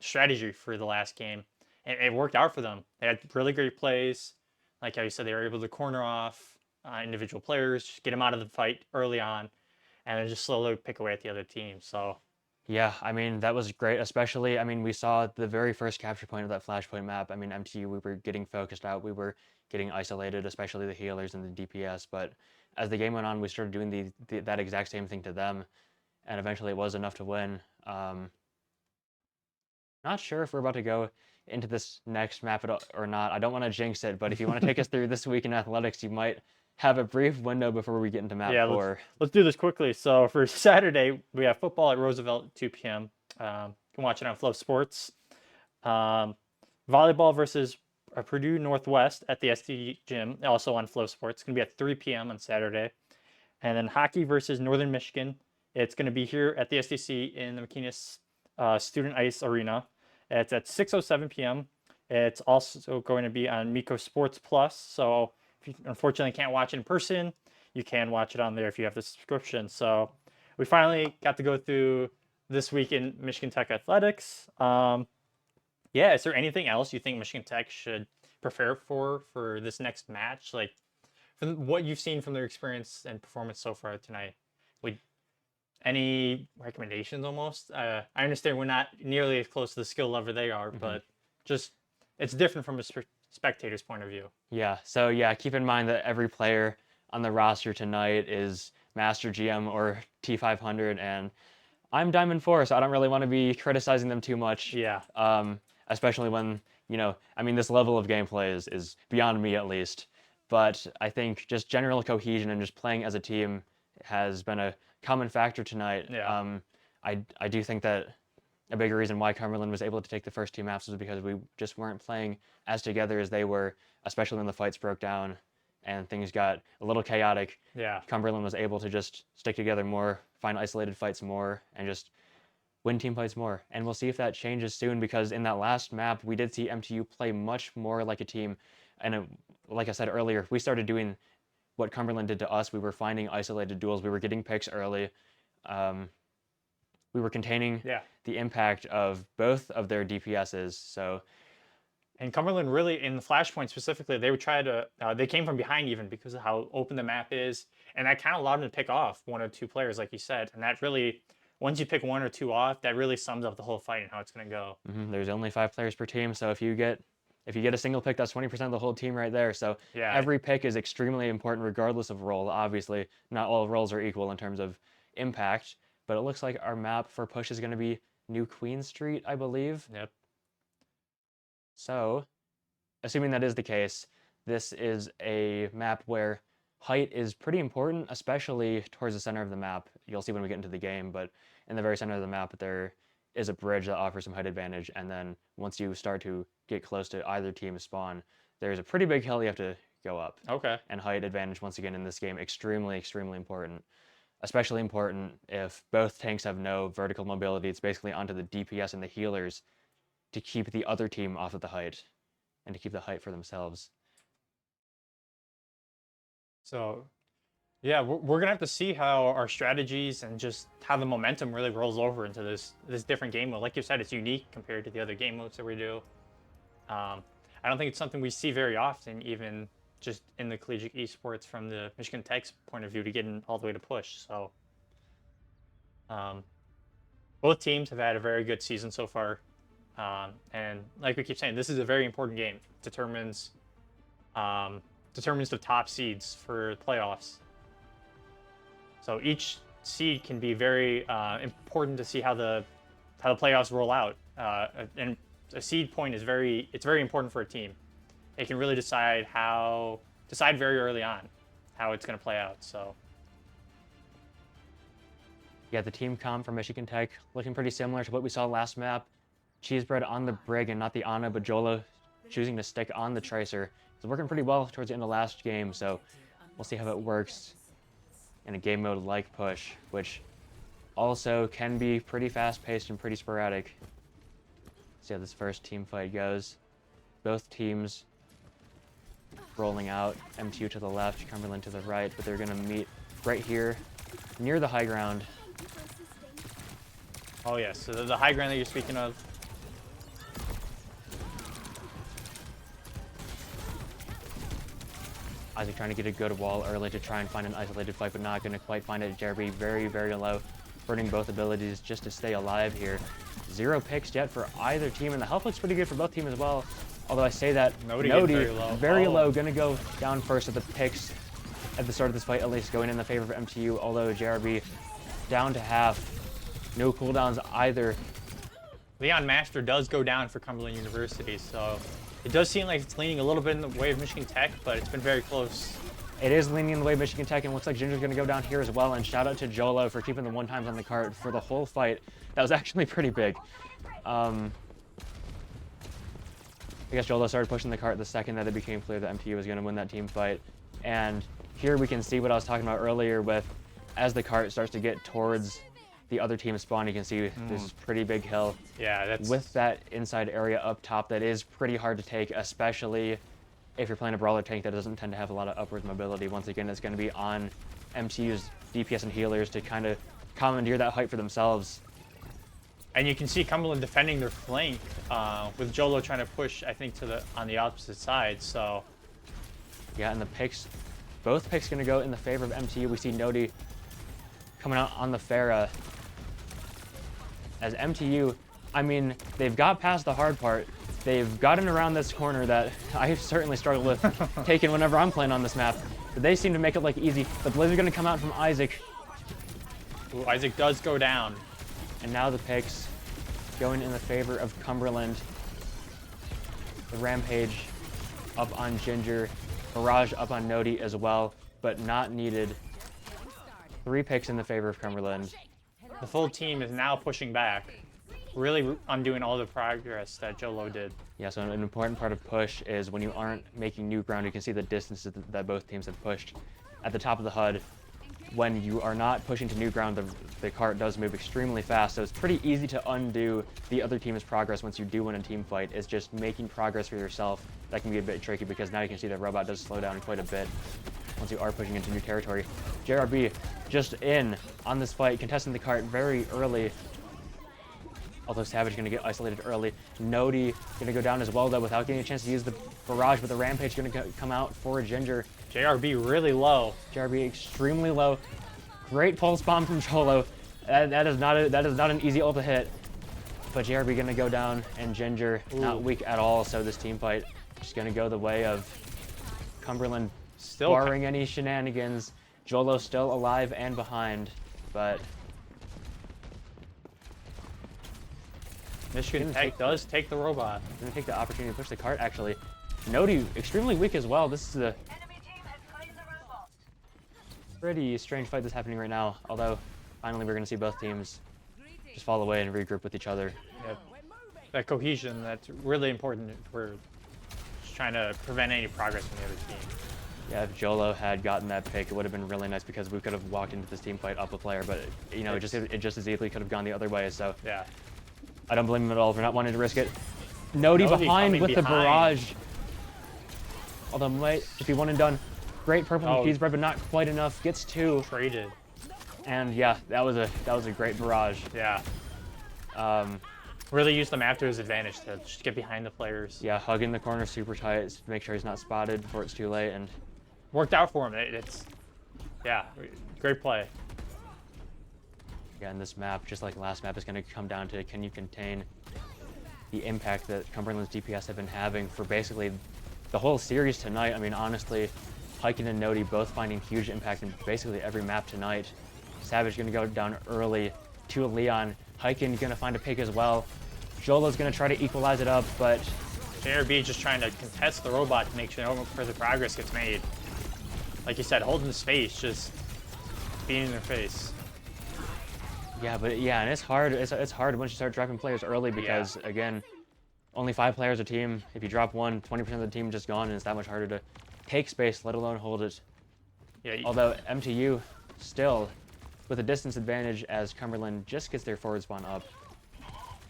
strategy for the last game, and it worked out for them. They had really great plays, like how you said, they were able to corner off individual players, just get them out of the fight early on, and then just slowly pick away at the other team. So yeah, I mean, that was great, especially, I mean, we saw the very first capture point of that Flashpoint map. I mean, MTU, we were getting focused out, we were getting isolated, especially the healers and the DPS, but as the game went on, we started doing that exact same thing to them, and eventually it was enough to win. Not sure if we're about to go into this next map or not. I don't want to jinx it, but if you want to take us through this week in athletics, you might have a brief window before we get into map 4. Let's do this quickly. So for Saturday, we have football at Roosevelt at 2 p.m. You can watch it on Flow Sports. Volleyball versus Purdue Northwest at the SD Gym, also on Flow Sports. It's going to be at 3 p.m. on Saturday. And then hockey versus Northern Michigan. It's going to be here at the SDC in the McKenis Student Ice Arena. It's at 6:07 p.m. It's also going to be on Miko Sports Plus. So if you unfortunately can't watch it in person, you can watch it on there if you have the subscription. So we finally got to go through this week in Michigan Tech athletics. Yeah, is there anything else you think Michigan Tech should prepare for this next match? Like, from what you've seen from their experience and performance so far tonight, would any recommendations almost? I understand we're not nearly as close to the skill level they are, but just it's different from a spectator's point of view. Yeah, so yeah, keep in mind that every player on the roster tonight is Master GM or T500, and I'm Diamond 4, so I don't really want to be criticizing them too much. Yeah. Especially when, I mean, this level of gameplay is beyond me at least. But I think just general cohesion and just playing as a team has been a common factor tonight. Yeah. I do think that a bigger reason why Cumberland was able to take the first two maps was because we just weren't playing as together as they were, especially when the fights broke down and things got a little chaotic. Yeah. Cumberland was able to just stick together more, find isolated fights more, and just win team fights more. And we'll see if that changes soon, because in that last map, we did see MTU play much more like a team. And like I said earlier, we started doing what Cumberland did to us. We were finding isolated duels. We were getting picks early. We were containing the impact of both of their DPSs. So, and Cumberland really, in the Flashpoint specifically, they would try to, they came from behind even because of how open the map is. And that kind of allowed them to pick off one or two players, like you said. And that really, once you pick one or two off, that really sums up the whole fight and how it's going to go. There's only 5 players per team. So if you get a single pick, that's 20% of the whole team right there. So every pick is extremely important regardless of role. Obviously, not all roles are equal in terms of impact. But it looks like our map for push is going to be New Queen Street, I believe. Yep. So, assuming that is the case, this is a map where height is pretty important, especially towards the center of the map. You'll see when we get into the game, but in the very center of the map, there is a bridge that offers some height advantage. And then once you start to get close to either team's spawn, there's a pretty big hill you have to go up. Okay. And height advantage, once again, in this game, extremely, extremely important. Especially important if both tanks have no vertical mobility. It's basically onto the DPS and the healers to keep the other team off of the height and to keep the height for themselves. So, yeah, we're going to have to see how our strategies and just how the momentum really rolls over into this different game mode. Like you said, it's unique compared to the other game modes that we do. I don't think it's something we see very often, even just in the collegiate esports from the Michigan Tech's point of view, to get in all the way to push. So both teams have had a very good season so far. And like we keep saying, this is a very important game. It determines the top seeds for playoffs. So each seed can be very important to see how the playoffs roll out. And a seed point is very important for a team. It can really decide very early on how it's going to play out. So yeah, the team comp for Michigan Tech looking pretty similar to what we saw last map. Cheesebread on the Brig and not the Ana, but Jolo choosing to stick on the Tracer. It's working pretty well towards the end of last game, so we'll see how it works in a game mode like Push, which also can be pretty fast-paced and pretty sporadic. See how this first team fight goes. Both teams rolling out, MTU to the left, Cumberland to the right, but they're going to meet right here near the high ground. Oh yes, so the high ground that you're speaking of. Isaac trying to get a good wall early to try and find an isolated fight, but not going to quite find it. Jeremy very, very low, burning both abilities just to stay alive here. 0 picks yet for either team, and the health looks pretty good for both teams as well. Although I say that, Nodi very low, going to go down first at the picks at the start of this fight, at least going in the favor of MTU, although JRB down to half. No cooldowns either. Leon Master does go down for Cumberland University, so it does seem like it's leaning a little bit in the way of Michigan Tech, but it's been very close. It is leaning in the way of Michigan Tech, and looks like Ginger's going to go down here as well, and shout out to Jolo for keeping the 1-times on the cart for the whole fight. That was actually pretty big. I guess Jolo started pushing the cart the second that it became clear that MTU was going to win that team fight. And here we can see what I was talking about earlier with, as the cart starts to get towards the other team's spawn, you can see this pretty big hill. Yeah, that's... With that inside area up top that is pretty hard to take, especially if you're playing a brawler tank that doesn't tend to have a lot of upward mobility. Once again, it's going to be on MTU's DPS and healers to kind of commandeer that height for themselves. And you can see Cumberland defending their flank with Jolo trying to push, I think, on the opposite side. So Yeah, and the picks, both picks going to go in the favor of MTU. We see Nodi coming out on the Pharah. As MTU, I mean, they've got past the hard part. They've gotten around this corner that I certainly struggle with taking whenever I'm playing on this map. But they seem to make it look easy. The Blizz are going to come out from Isaac. ooh, Isaac does go down. And now the picks going in the favor of Cumberland. The Rampage up on Ginger. Barrage up on Nodi as well, but not needed. 3 picks in the favor of Cumberland. The full team is now pushing back, really undoing all the progress that Jolo did. Yeah, so an important part of push is when you aren't making new ground, you can see the distances that both teams have pushed. At the top of the HUD, when you are not pushing to new ground, the cart does move extremely fast, so it's pretty easy to undo the other team's progress once you do win a team fight. It's just making progress for yourself. That can be a bit tricky because now you can see the robot does slow down quite a bit once you are pushing into new territory. JRB just in on this fight, contesting the cart very early. Although Savage going to get isolated early. Nodi going to go down as well, though, without getting a chance to use the barrage, but the Rampage going to come out for Ginger. JRB really low. JRB extremely low. Great pulse bomb from Cholo. That is not an easy ult to hit. But JRB going to go down, and Ginger not weak at all, so this team fight is going to go the way of Cumberland. Still barring any shenanigans. Jolo still alive and behind, but Michigan Tech does take the robot. Gonna take the opportunity to push the cart, actually. Nodi, extremely weak as well. This is a pretty strange fight that's happening right now. Although, finally, we're gonna see both teams just fall away and regroup with each other. Yep. That cohesion, that's really important for just trying to prevent any progress from the other team. Yeah, if Jolo had gotten that pick, it would have been really nice because we could have walked into this team fight up a player, but, you know, it just as easily could have gone the other way, so. Yeah. I don't blame him at all for not wanting to risk it. Nodi behind coming with the behind. barrage. Although might just be one and done. Great purple and cheese bread, but not quite enough. Gets 2. Traded. And yeah, that was a great barrage. Yeah. Really use the map to his advantage to just get behind the players. Yeah, hugging the corner super tight to make sure he's not spotted before it's too late, and Worked out for him. Yeah, great play. yeah, and this map, just like last map, is going to come down to can you contain the impact that Cumberland's DPS have been having for basically the whole series tonight. I mean, honestly, Hyken and Nodi both finding huge impact in basically every map tonight. Savage going to go down early to Leon. Hyken going to find a pick as well. Jolo's going to try to equalize it up, but JRB just trying to contest the robot to make sure no further progress gets made. Like you said, holding the space, just being in their face. yeah, and it's hard. It's hard once you start dropping players early because again, only 5 players a team. If you drop one, 20% of the team just gone, and it's that much harder to take space, let alone hold it. Yeah. Although MTU still with a distance advantage as Cumberland just gets their forward spawn up.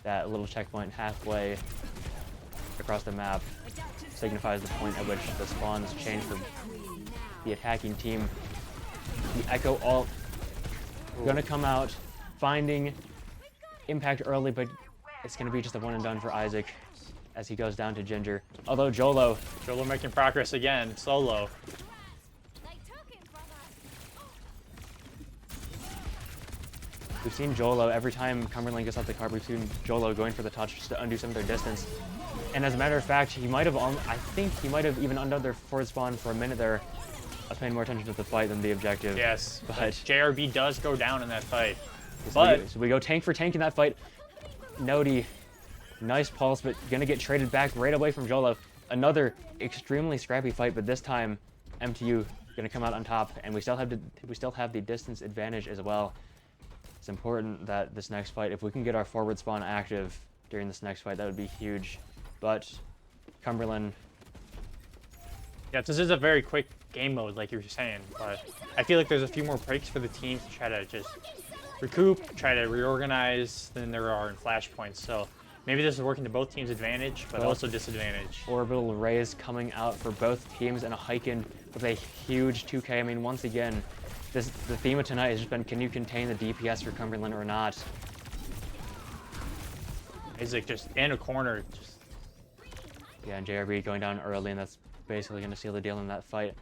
That little checkpoint halfway across the map signifies the point at which the spawns change for the attacking team. The Echo ult gonna come out, finding impact early, but it's gonna be just a one and done for Isaac as he goes down to Ginger. Although Jolo making progress again, solo. we've seen Jolo every time Cumberland gets off the cart, we've seen Jolo going for the touch just to undo some of their distance. And as a matter of fact, he might have, I think he might have even undone their forward spawn for a minute there. I was paying more attention to the fight than the objective. Yes, but JRB does go down in that fight. So we go tank for tank in that fight. Nodi, nice pulse, but gonna get traded back right away from Jolo. Another extremely scrappy fight, but this time MTU gonna come out on top, and we still have the distance advantage as well. It's important that this next fight, if we can get our forward spawn active during this next fight, that would be huge. But Cumberland. Yeah, this is a very quick game mode, like you were saying, but I feel like there's a few more breaks for the teams to try to just recoup, try to reorganize than there are in flashpoints. So maybe this is working to both teams' advantage, but also disadvantage. Orbital rays coming out for both teams, and a Hyken with a huge 2K. I mean, once again, the theme of tonight has just been, can you contain the DPS for Cumberland or not? Isaac just in a corner. Just Yeah, and JRB going down early, and that's basically going to seal the deal in that fight.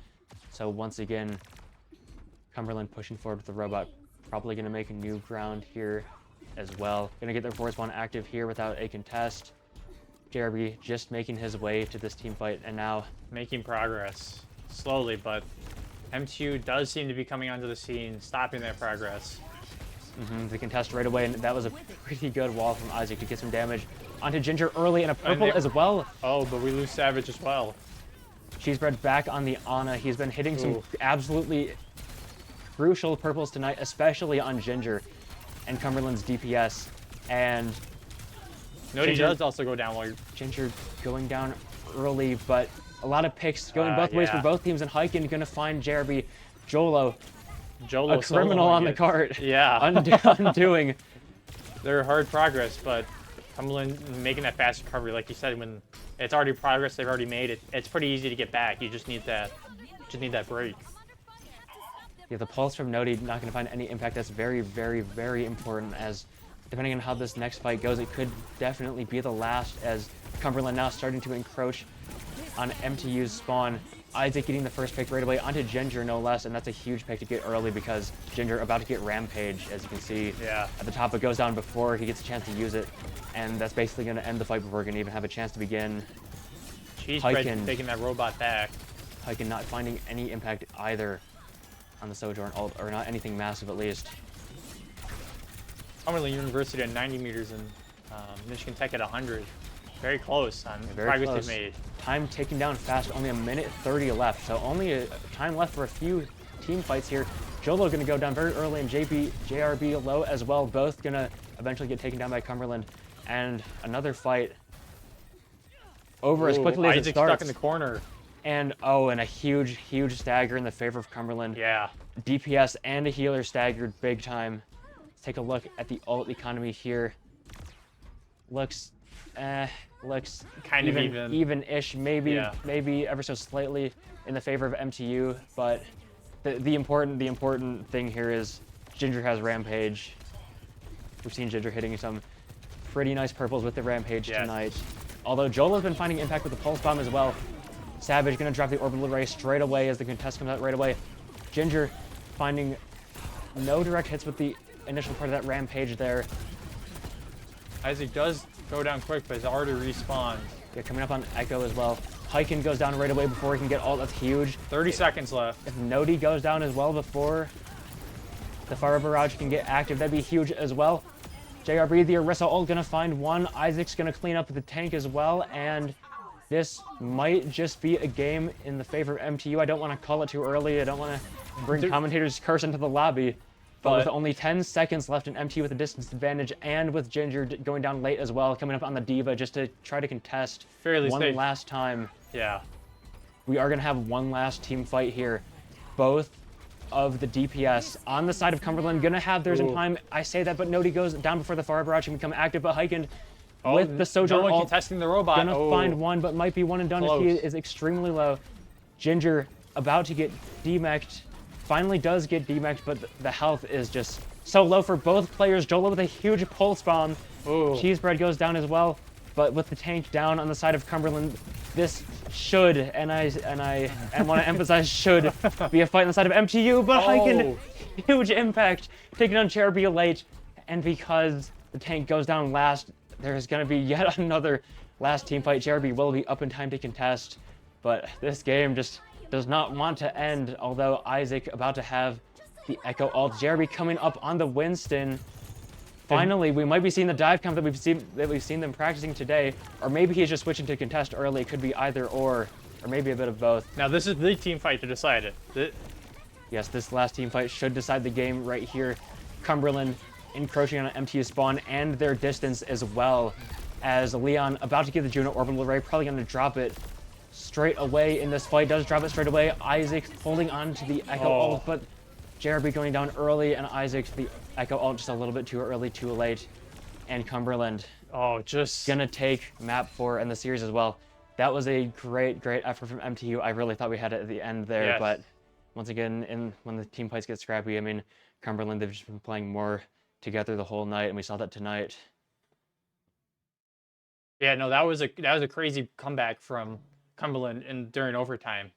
So once again, Cumberland pushing forward with the robot. Probably going to make a new ground here as well. Going to get their force spawn active here without a contest. JRB just making his way to this team fight, and now making progress. Slowly, but MTU does seem to be coming onto the scene, stopping that progress. the contest right away, and that was a pretty good wall from Isaac to get some damage onto Ginger early, and a purple as well. Oh, but we lose Savage as well. Cheesebread back on the Ana. He's been hitting some absolutely crucial purples tonight, especially on Ginger and Cumberland's DPS. And Nody does also go down while you're... Ginger going down early, but a lot of picks going both ways for both teams, and Hyken going to find JRB. Jolo a criminal on the cart. Yeah. Undoing. They're hard progress, but Cumberland making that fast recovery, like you said, when it's already progress they've already made, it's pretty easy to get back. You just need that break. Yeah, the pulse from Nody not going to find any impact. That's very, very, very important, as depending on how this next fight goes, it could definitely be the last, as Cumberland now starting to encroach on MTU's spawn. Isaac getting the first pick right away onto Ginger, no less, and that's a huge pick to get early because Ginger about to get Rampage, as you can see at the top. It goes down before he gets a chance to use it, and that's basically going to end the fight before we're going to even have a chance to begin. Cheesebread taking that robot back. Hyken not finding any impact either on the Sojourn ult, or not anything massive at least. Cumberland University at 90 meters and Michigan Tech at 100. Very close on the progress they've made. Time ticking down fast, only a minute 30 left, so only a time left for a few team fights here. Jolo going to go down very early, and JRB low as well, both going to eventually get taken down by Cumberland. And another fight over as quickly as it Isaac's starts. stuck in the corner. And and a huge, huge stagger in the favor of Cumberland. Yeah. DPS and a healer staggered big time. Let's take a look at the ult economy here. Looks kind of even-ish, maybe ever so slightly in the favor of MTU, but the important thing here is Ginger has Rampage. We've seen Ginger hitting some pretty nice purples with the Rampage tonight. Although Jolo's been finding impact with the Pulse Bomb as well. Savage gonna drop the Orbital Ray straight away as the contest comes out right away. Ginger finding no direct hits with the initial part of that Rampage there. Isaac does go down quick, but he's already respawned. Yeah, coming up on Echo as well. Hyken goes down right away before he can get ult. That's huge. 30 seconds left. If Nody goes down as well before the Fire Barrage can get active, that'd be huge as well. JRB, the Orisa ult, gonna find one. Isaac's gonna clean up the tank as well, and this might just be a game in the favor of MTU. I don't want to call it too early. I don't want to bring commentators' curse into the lobby. But with only 10 seconds left in MTU with a distance advantage, and with Ginger going down late as well, coming up on the D.Va just to try to contest one last time. Yeah. We are going to have one last team fight here. Both of the DPS on the side of Cumberland going to have theirs in time. I say that, but Nody goes down before the Fire Barrage can become active, but Hyken with the Sojourn ult, contesting the robot. Gonna find one, but might be one and done. He is extremely low. Ginger about to get demeched. Finally does get demeched, but the health is just so low for both players. Jolo with a huge pulse bomb. Cheesebread goes down as well, but with the tank down on the side of Cumberland, this should, and I want to emphasize should, be a fight on the side of MTU, but Hyken, huge impact, taking on Cherubia late, and because the tank goes down last, there's going to be yet another last team fight. JRB will be up in time to contest, but this game just does not want to end, although Isaac about to have the Echo ult. JRB coming up on the Winston. Finally, we might be seeing the dive comp that we've seen them practicing today, or maybe he's just switching to contest early. It could be either or maybe a bit of both. Now this is the team fight to decide it. Yes, this last team fight should decide the game right here. Cumberland encroaching on an MTU spawn and their distance as well, as Leon about to get the Juno Orbital Ray, probably going to drop it straight away in this fight. Does drop it straight away. Isaac holding on to the Echo ult, but JRB going down early, and Isaac the Echo ult just a little bit too early, too late. And Cumberland just gonna take map 4 and the series as well. That was a great effort from MTU. I really thought we had it at the end there, but once again, when the team fights get scrappy, I mean, Cumberland, they've just been playing more together the whole night, and we saw that tonight. Yeah, no, that was a crazy comeback from Cumberland in during overtime.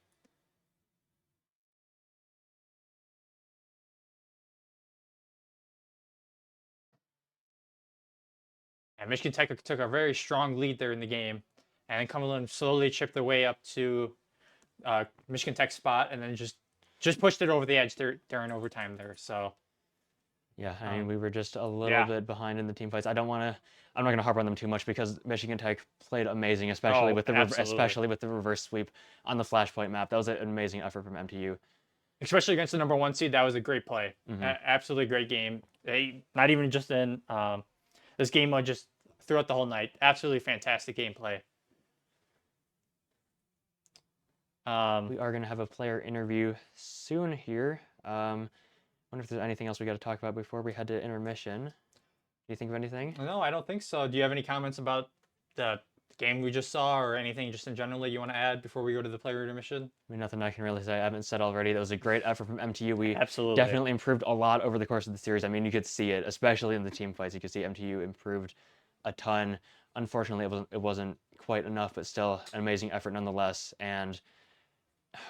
And Michigan Tech took a very strong lead there in the game, and then Cumberland slowly chipped their way up to Michigan Tech's spot, and then just pushed it over the edge there during overtime there. So Yeah, I mean, um, we were just a little yeah. bit behind in the team fights. I'm not gonna harp on them too much because Michigan Tech played amazing, especially Oh, with the absolutely. especially with the reverse sweep on the flashpoint map. That was an amazing effort from MTU. Especially against the number 1 seed, that was a great play. Hmm. Absolutely great game. Not even just in this game, just throughout the whole night. Absolutely fantastic gameplay. We are gonna have a player interview soon here. Wonder if there's anything else we got to talk about before we head to intermission. Do you think of anything? No, I don't think so. Do you have any comments about the game we just saw, or anything just in general you want to add before we go to the player intermission? I mean, nothing I can really say I haven't said already. That was a great effort from MTU. We Absolutely. definitely improved a lot over the course of the series. I mean, you could see it, especially in the team fights. You could see MTU improved a ton. Unfortunately, it wasn't quite enough, but still an amazing effort nonetheless. And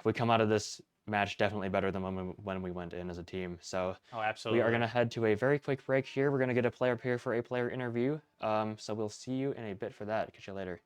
we come out of this match definitely better than when we went in as a team. So Oh, we absolutely. are going to head to a very quick break here. We're going to get a player up here for a player interview. So we'll see you in a bit for that. Catch you later.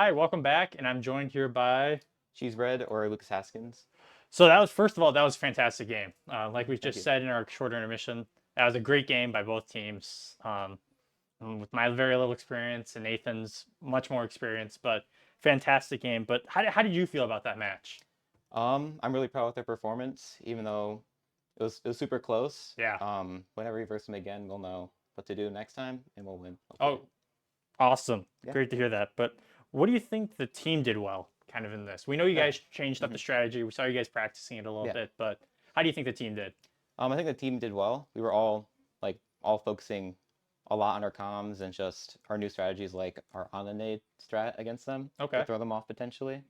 Hi, welcome back, and I'm joined here by. Cheese Bread or Lucas Haskins. So that was, first of all, that was a fantastic game. Like we Thank just you. said in our short intermission, that was a great game by both teams. And with my very little experience and Nathan's much more experience, but fantastic game. But how did you feel about that match? I'm really proud of their performance, even though it was super close. Yeah. Whenever we verse them again, we'll know what to do next time, and we'll win. Oh, hopefully. awesome. Yeah. Great to hear that. But what do you think the team did well kind of in this? We know you Yeah. guys changed up the strategy. We saw you guys practicing it a little Yeah. bit, but how do you think the team did? I think the team did well. We were all focusing a lot on our comms and just our new strategies, like our on the nade strat against them. Okay. To throw them off potentially.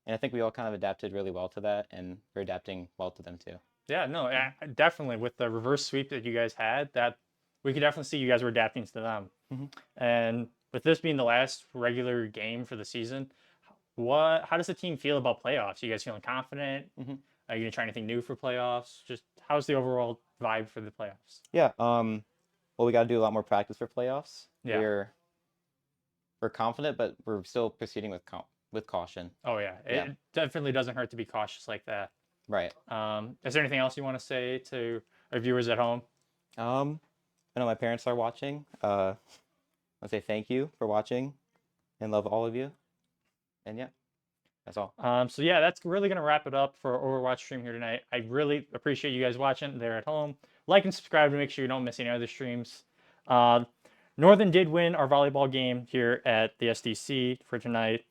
And I think we all kind of adapted really well to that, and we're adapting well to them too. Yeah, no, definitely with the reverse sweep that you guys had, that we could definitely see you guys were adapting to them. Mhm. And with this being the last regular game for the season, how does the team feel about playoffs? You guys feeling confident? Mhm. Are you gonna try anything new for playoffs? Just how's the overall vibe for the playoffs? Yeah. Well, we got to do a lot more practice for playoffs. Yeah. We're confident, but we're still proceeding with caution. Oh yeah, Yeah. it definitely doesn't hurt to be cautious like that. Right. Is there anything else you want to say to our viewers at home? I know my parents are watching. I say thank you for watching, and love all of you. And yeah, that's all. So yeah, that's really gonna wrap it up for our Overwatch stream here tonight. I really appreciate you guys watching there at home. Like and subscribe to make sure you don't miss any other streams. Northern did win our volleyball game here at the SDC for tonight.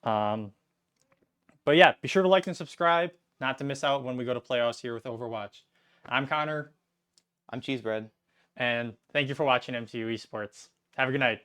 But yeah, be sure to like and subscribe, not to miss out when we go to playoffs here with Overwatch. I'm Connor, I'm Cheese Bread. and thank you for watching MTU Esports. Have a good night.